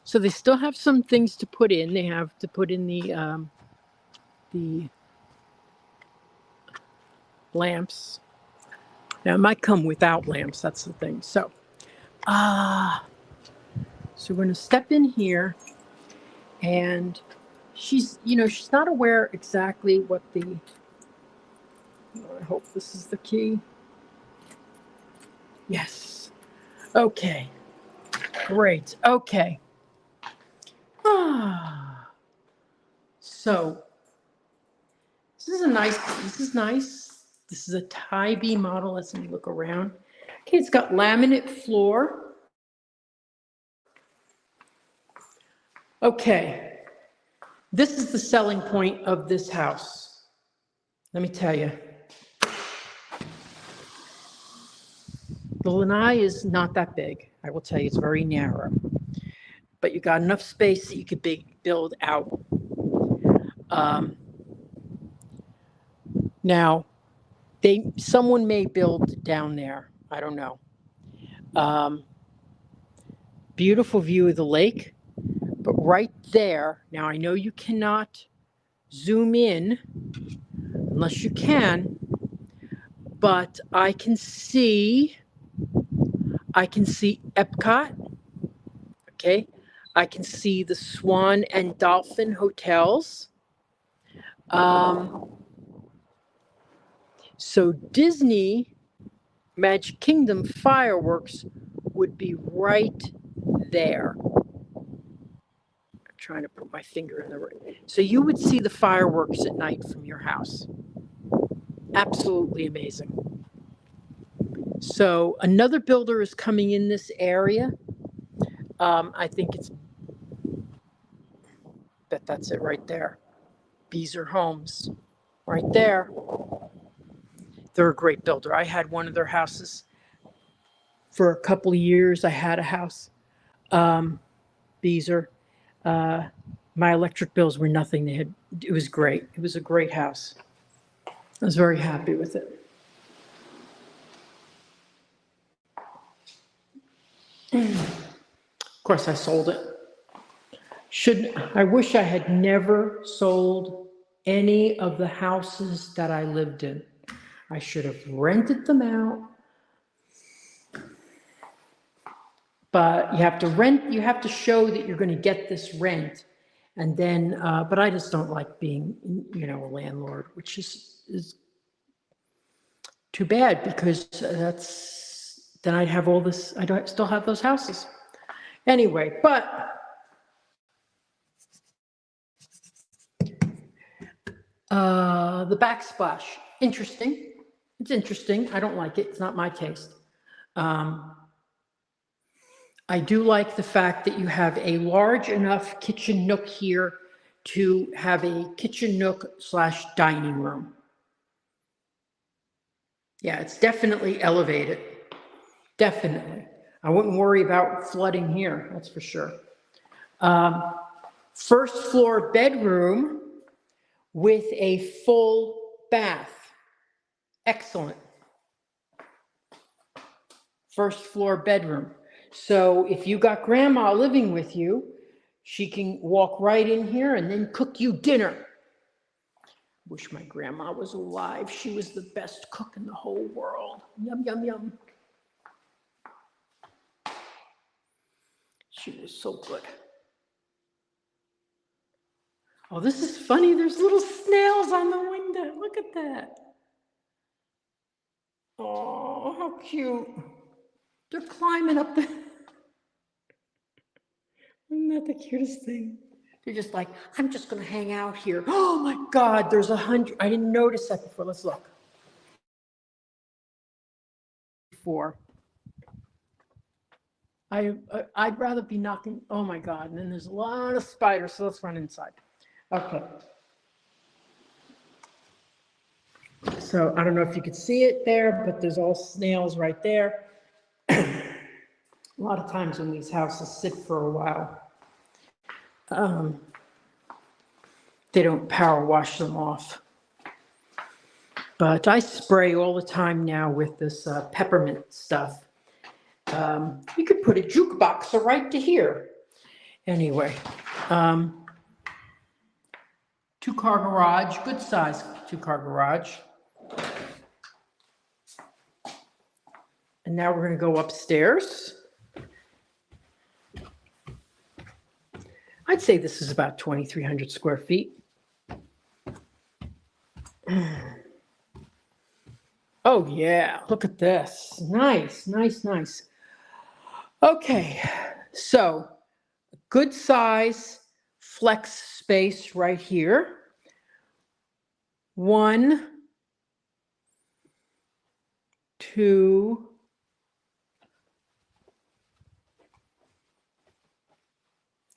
So they still have some things to put in. They have to put in the lamps. Now, it might come without lamps. That's the thing. So, so we're going to step in here, and she's not aware exactly what the, I hope this is the key. Yes. Okay. Great. Okay. So this is nice. This is a Ty-B model. Let's look around. Okay, it's got laminate floor. Okay. This is the selling point of this house. Let me tell you. The lanai is not that big. I will tell you, it's very narrow. But you got enough space that you could build out. Now, someone may build down there. I don't know. Beautiful view of the lake, but right there. Now I know you cannot zoom in unless you can, but I can see Epcot. Okay, I can see the Swan and Dolphin hotels. So Disney Magic Kingdom fireworks would be right there. I'm trying to put my finger in the right. So you would see the fireworks at night from your house. Absolutely amazing. So another builder is coming in this area. I think that's it right there. Beazer Homes, right there. They're a great builder. I had one of their houses for a couple of years. I had a house, Beazer. My electric bills were nothing. It was great. It was a great house. I was very happy with it. Of course, I sold it. I wish I had never sold any of the houses that I lived in. I should have rented them out. But you have to rent, you have to show that you're going to get this rent. And then, but I just don't like being, a landlord, which is too bad, because then I'd have all this, still have those houses. Anyway, but the backsplash, interesting. It's interesting. I don't like it. It's not my taste. I do like the fact that you have a large enough kitchen nook here to have a kitchen nook / dining room. Yeah, it's definitely elevated. Definitely. I wouldn't worry about flooding here, that's for sure. First floor bedroom with a full bath. Excellent. first floor bedroom. So if you got grandma living with you, she can walk right in here and then cook you dinner. Wish my grandma was alive. She was the best cook in the whole world. Yum, yum, yum. She was so good. Oh, this is funny. There's little snails on the window. Look at that. Oh, how cute. They're climbing up the... Isn't that the cutest thing? They're just like, I'm just going to hang out here. Oh my God, there's 100. I didn't notice that before. Let's look. 4. I'd rather be knocking. Oh my God. And then there's a lot of spiders. So let's run inside. Okay. So I don't know if you could see it there, but there's all snails right there. A lot of times when these houses sit for a while, they don't power wash them off. But I spray all the time now with this peppermint stuff. You could put a jukebox right to here. Anyway, 2-car garage, good size 2-car garage. And now we're going to go upstairs. I'd say this is about 2,300 square feet. Oh yeah, look at this. Nice, nice, nice. Okay, so good size flex space right here. 1, 2,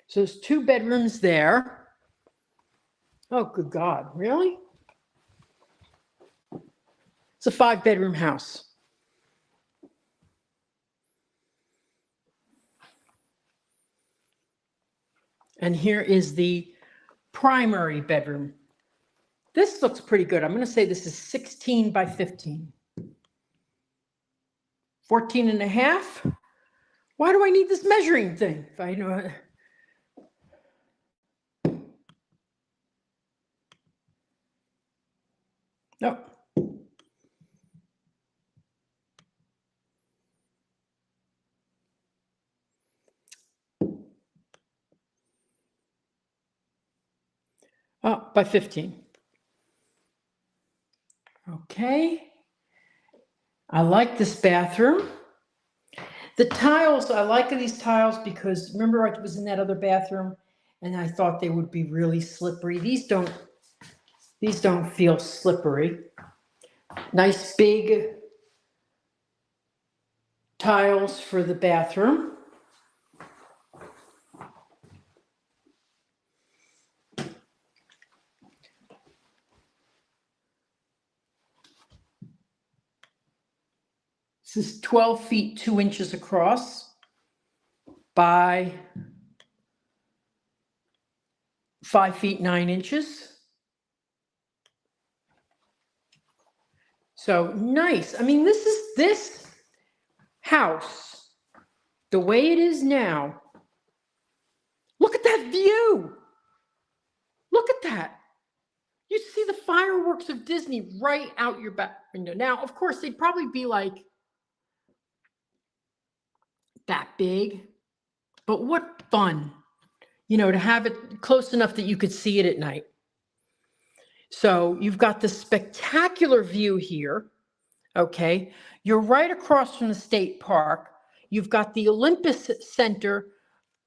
so there's 2 bedrooms there. Oh, good God, really? It's a 5-bedroom house. And here is the primary bedroom. This looks pretty good. I'm going to say this is 16 by 15. 14 and a half. Why do I need this measuring thing? If I know. No. Oh, by 15. Okay. I like this bathroom. The tiles, I like these tiles because remember I was in that other bathroom and I thought they would be really slippery. These don't feel slippery. Nice big tiles for the bathroom. This is 12 feet 2 inches across by 5 feet 9 inches. So nice. I mean, this house, the way it is now. Look at that view. Look at that. You see the fireworks of Disney right out your back window. Now, of course, they'd probably be like that big, but what fun, to have it close enough that you could see it at night. So you've got this spectacular view here, okay? You're right across from the state park. You've got the Olympus Center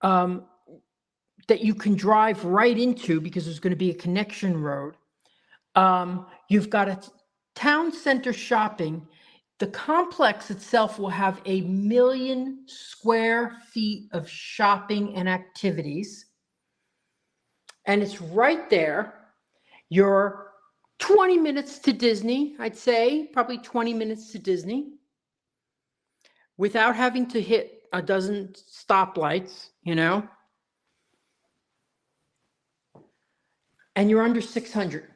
that you can drive right into because there's going to be a connection road. You've got a town center shopping. The complex itself will have 1 million square feet of shopping and activities. And it's right there. You're 20 minutes to Disney, I'd say, probably 20 minutes to Disney, without having to hit a dozen stoplights, and you're under 600.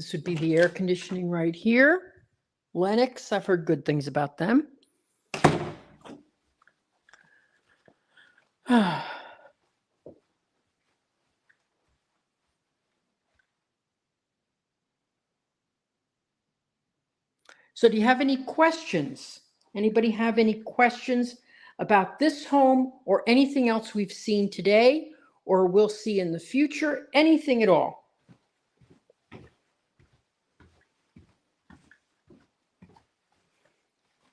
This would be the air conditioning right here. Lennox, I've heard good things about them. So do you have any questions? Anybody have any questions about this home or anything else we've seen today or we'll see in the future? Anything at all?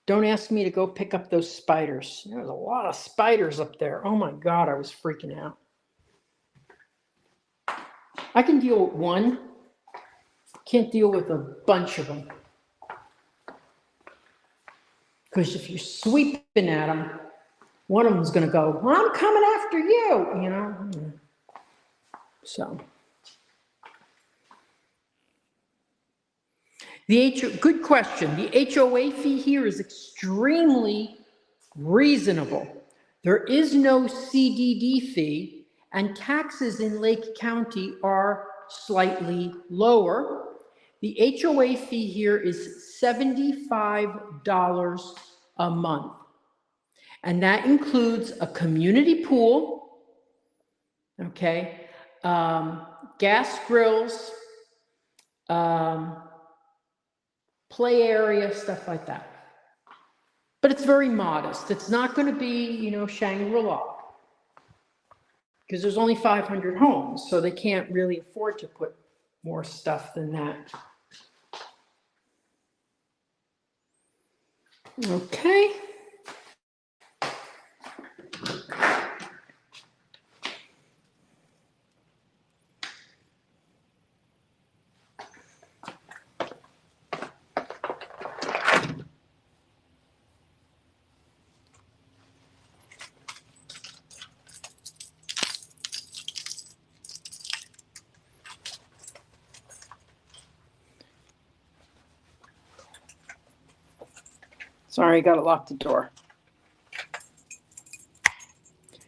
Don't ask me to go pick up those spiders. There's a lot of spiders up there. Oh my God, I was freaking out. I can deal with one. Can't deal with a bunch of them. Because if you're sweeping at them, one of them's going to go, well, I'm coming after you, you know. So. Good question. The HOA fee here is extremely reasonable. There is no CDD fee, and taxes in Lake County are slightly lower. The HOA fee here is $75 a month, and that includes a community pool, okay, gas grills, play area, stuff like that. But it's very modest. It's not going to be, you know, Shangri-La, because there's only 500 homes, so they can't really afford to put more stuff than that. Okay. Sorry, I got to lock the door.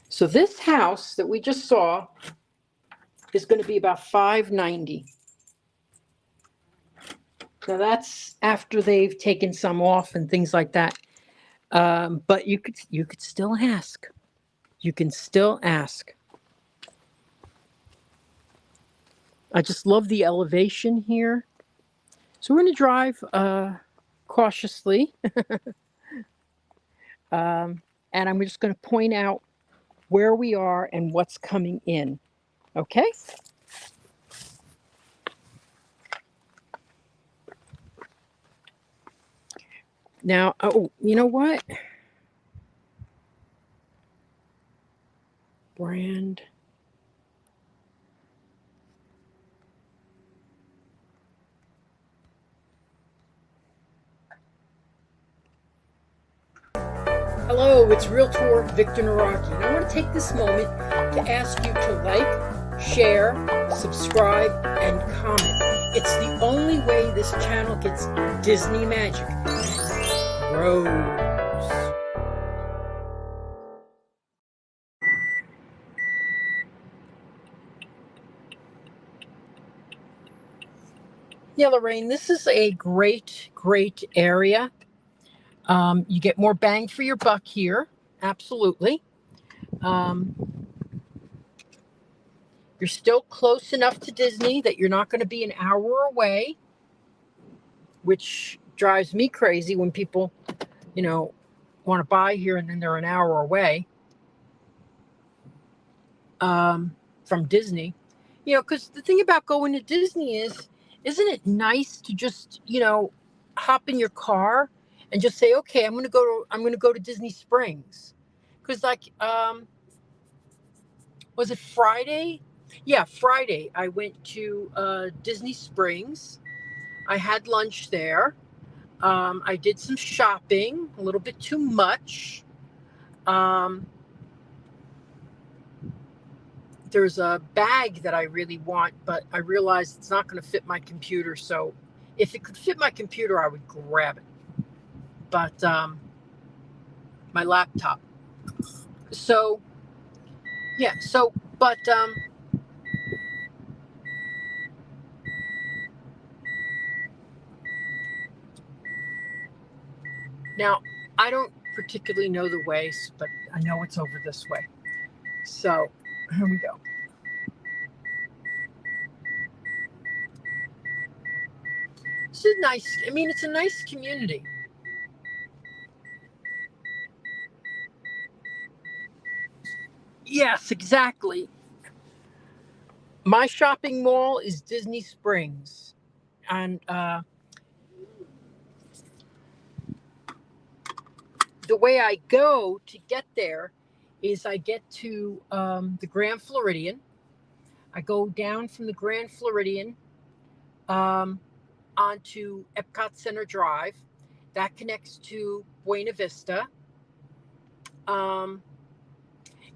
So this house that we just saw is going to be about $590. Now that's after they've taken some off and things like that. But you could still ask. You can still ask. I just love the elevation here. So we're going to drive cautiously. And I'm just going to point out where we are and what's coming in. Okay? Now, oh, you know what? Brand. Hello, it's Realtor Victor Naraki, and I want to take this moment to ask you to like, share, subscribe, and comment. It's the only way this channel gets Disney magic and grows. Yeah, Lorraine, this is a great, great area. You get more bang for your buck here. Absolutely. You're still close enough to Disney that you're not going to be an hour away, which drives me crazy when people, you know, want to buy here and then they're an hour away from Disney. You know, because the thing about going to Disney is, isn't it nice to just, you know, hop in your car and just say, okay, I'm going to go to Disney Springs. Because like, was it Friday? Yeah, Friday. I went to Disney Springs. I had lunch there. I did some shopping, a little bit too much. There's a bag that I really want, but I realized it's not going to fit my computer. So if it could fit my computer, I would grab it. But my laptop. So, yeah. So, but Now, I don't particularly know the ways, but I know it's over this way. So here we go. It's a nice, I mean, it's a nice community. Yes, exactly. My shopping mall is Disney Springs. And the way I go to get there is I get to the Grand Floridian. I go down from the Grand Floridian onto Epcot Center Drive. That connects to Buena Vista.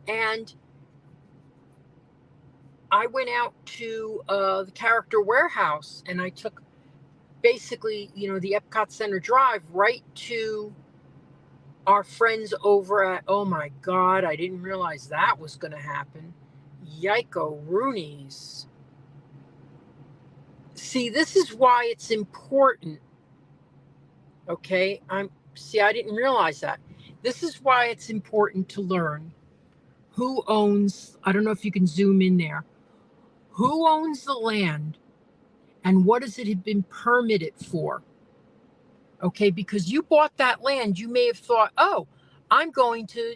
And I went out to the Character Warehouse and I took basically, the Epcot Center Drive right to our friends over at, oh my God, I didn't realize that was going to happen. Yiko Rooney's. See, this is why it's important. Okay, I didn't realize that. This is why it's important to learn who owns, I don't know if you can zoom in there, who owns the land and what has it been permitted for? Okay, because you bought that land, you may have thought, oh, I'm going to,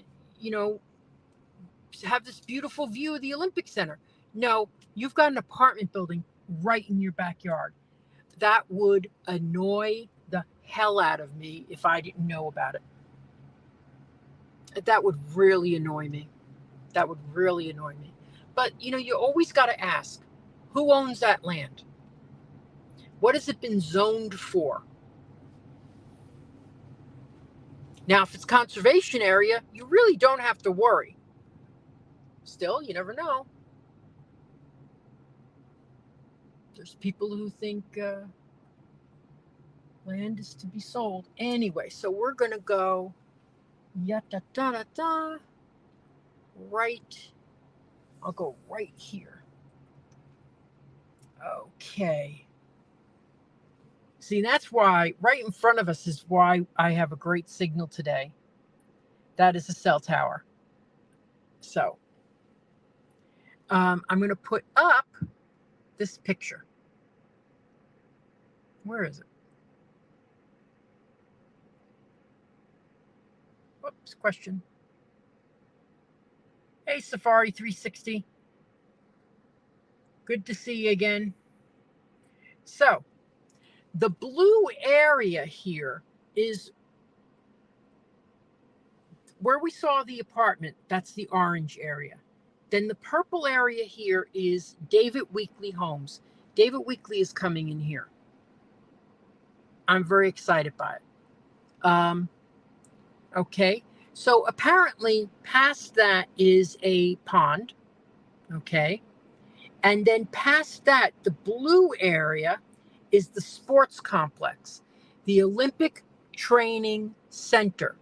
have this beautiful view of the Olympic Center. No, you've got an apartment building right in your backyard. That would annoy the hell out of me if I didn't know about it. That would really annoy me. That would really annoy me. But, you always got to ask, who owns that land? What has it been zoned for? Now, if it's conservation area, you really don't have to worry. Still, you never know. There's people who think land is to be sold. Anyway, so we're going to go right. I'll go right here. Okay. See, that's why right in front of us is why I have a great signal today. That is a cell tower. So I'm going to put up this picture. Where is it? Whoops, question. Hey, Safari 360. Good to see you again. So the blue area here is where we saw the apartment. That's the orange area. Then the purple area here is David Weekley Homes. David Weekley is coming in here. I'm very excited by it. Okay, so apparently past that is a pond. Okay, and then past that, the blue area is the sports complex, the Olympic Training Center.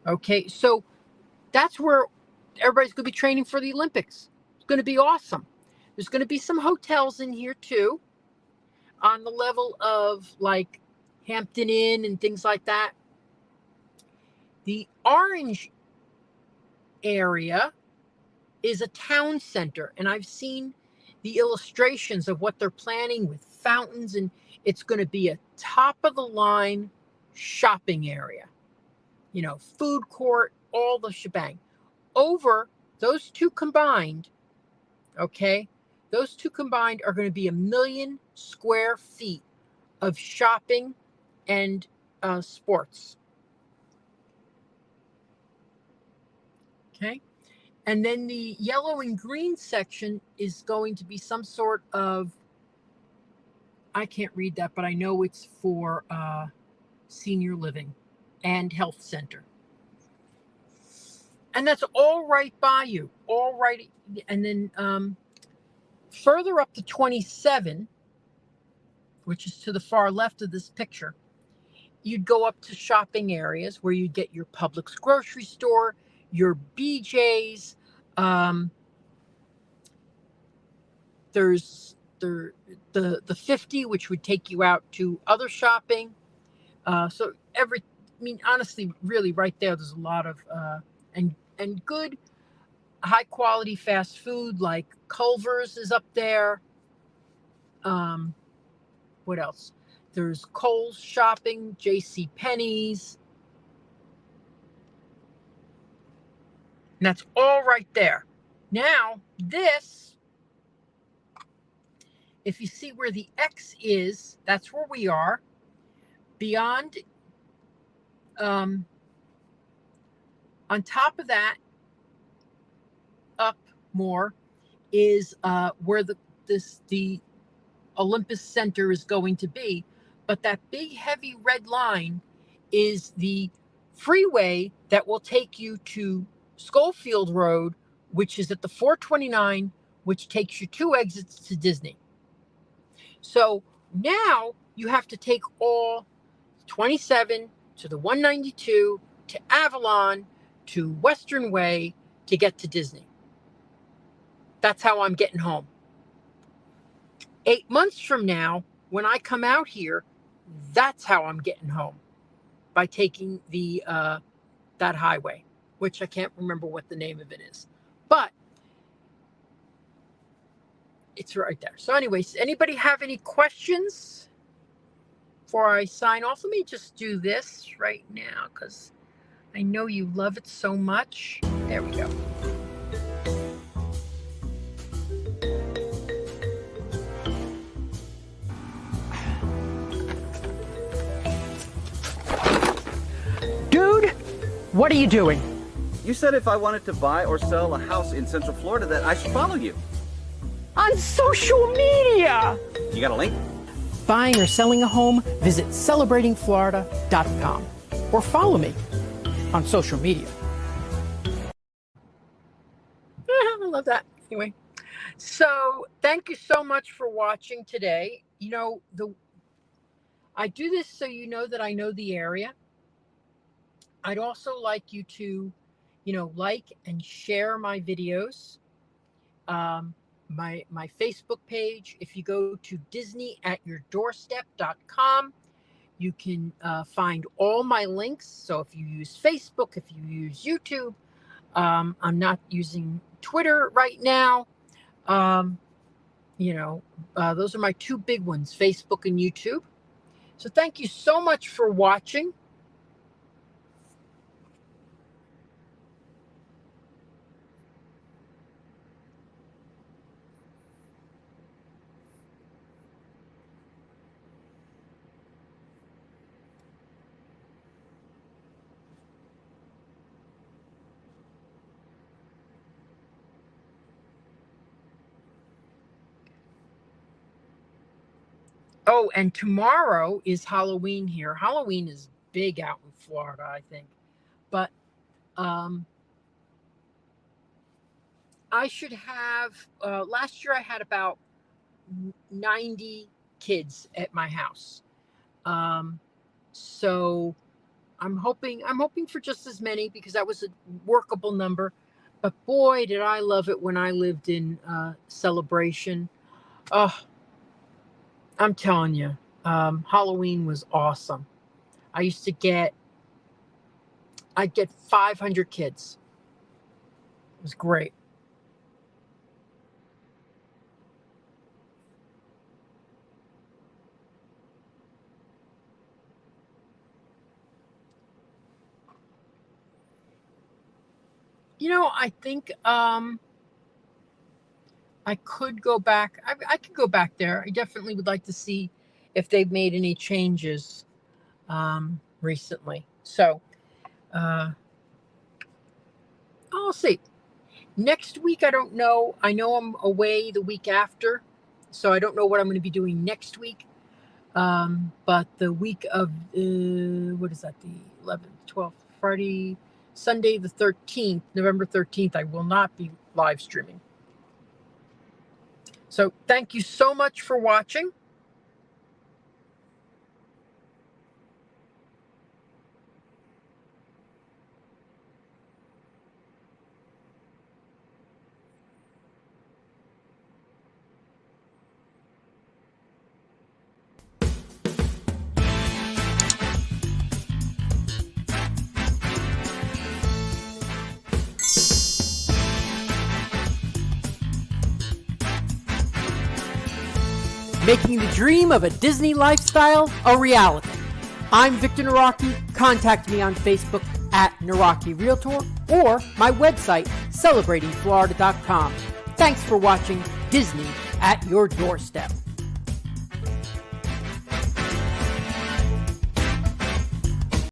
Okay, so that's where everybody's going to be training for the Olympics. It's going to be awesome. There's going to be some hotels in here too, on the level of like Hampton Inn and things like that. The orange area is a town center, and I've seen the illustrations of what they're planning with fountains, and it's going to be a top of the line shopping area. Food court, all the shebang. Over those two combined, okay, those two combined are going to be 1 million square feet of shopping and sports. Okay. And then the yellow and green section is going to be some sort of, I can't read that, but I know it's for senior living and health center. And that's all right by you, all right. And then further up to 27, which is to the far left of this picture, you'd go up to shopping areas where you'd get your Publix grocery store, your BJ's. There's the 50, which would take you out to other shopping. So mean, honestly, really, right there's a lot of and good, high quality fast food like Culver's is up there. What else? There's Kohl's Shopping, J.C. Penney's. And that's all right there. Now, this, if you see where the X is, that's where we are. Beyond, on top of that, up more, is where the Olympus Center is going to be. But that big, heavy red line is the freeway that will take you to Schofield Road, which is at the 429, which takes you 2 exits to Disney. So now you have to take all 27 to the 192 to Avalon to Western Way to get to Disney. That's how I'm getting home. 8 months from now, when I come out here, that's how I'm getting home, by taking the that highway, which I can't remember what the name of it is, but it's right there. So anyways, anybody have any questions before I sign off? Let me just do this right now because I know you love it so much. There we go. Dude, what are you doing? You said if I wanted to buy or sell a house in Central Florida that I should follow you. On social media. You got a link? Buying or selling a home, visit celebratingflorida.com or follow me on social media. I love that. Anyway, so thank you so much for watching today. You know, I do this so you know that I know the area. I'd also like you to, like and share my videos. My Facebook page, if you go to disneyatyourdoorstep.com, you can find all my links. So if you use Facebook, if you use YouTube, I'm not using Twitter right now. Those are my 2 big ones, Facebook and YouTube. So thank you so much for watching. Oh, and tomorrow is Halloween here. Halloween is big out in Florida, I think. But I should have, last year I had about 90 kids at my house. So I'm hoping for just as many because that was a workable number. But boy, did I love it when I lived in Celebration. Oh, I'm telling you, Halloween was awesome. I'd get 500 kids. It was great. I think I could go back. I could go back there. I definitely would like to see if they've made any changes recently. So I'll see. Next week, I don't know. I know I'm away the week after, so I don't know what I'm going to be doing next week. But the week of, what is that, the 11th, 12th, Friday, Sunday the 13th, November 13th, I will not be live streaming. So thank you so much for watching. making the dream of a Disney lifestyle a reality. I'm Victor Naraki. Contact me on Facebook at Naraki Realtor or my website, celebratingflorida.com. Thanks for watching Disney at your doorstep.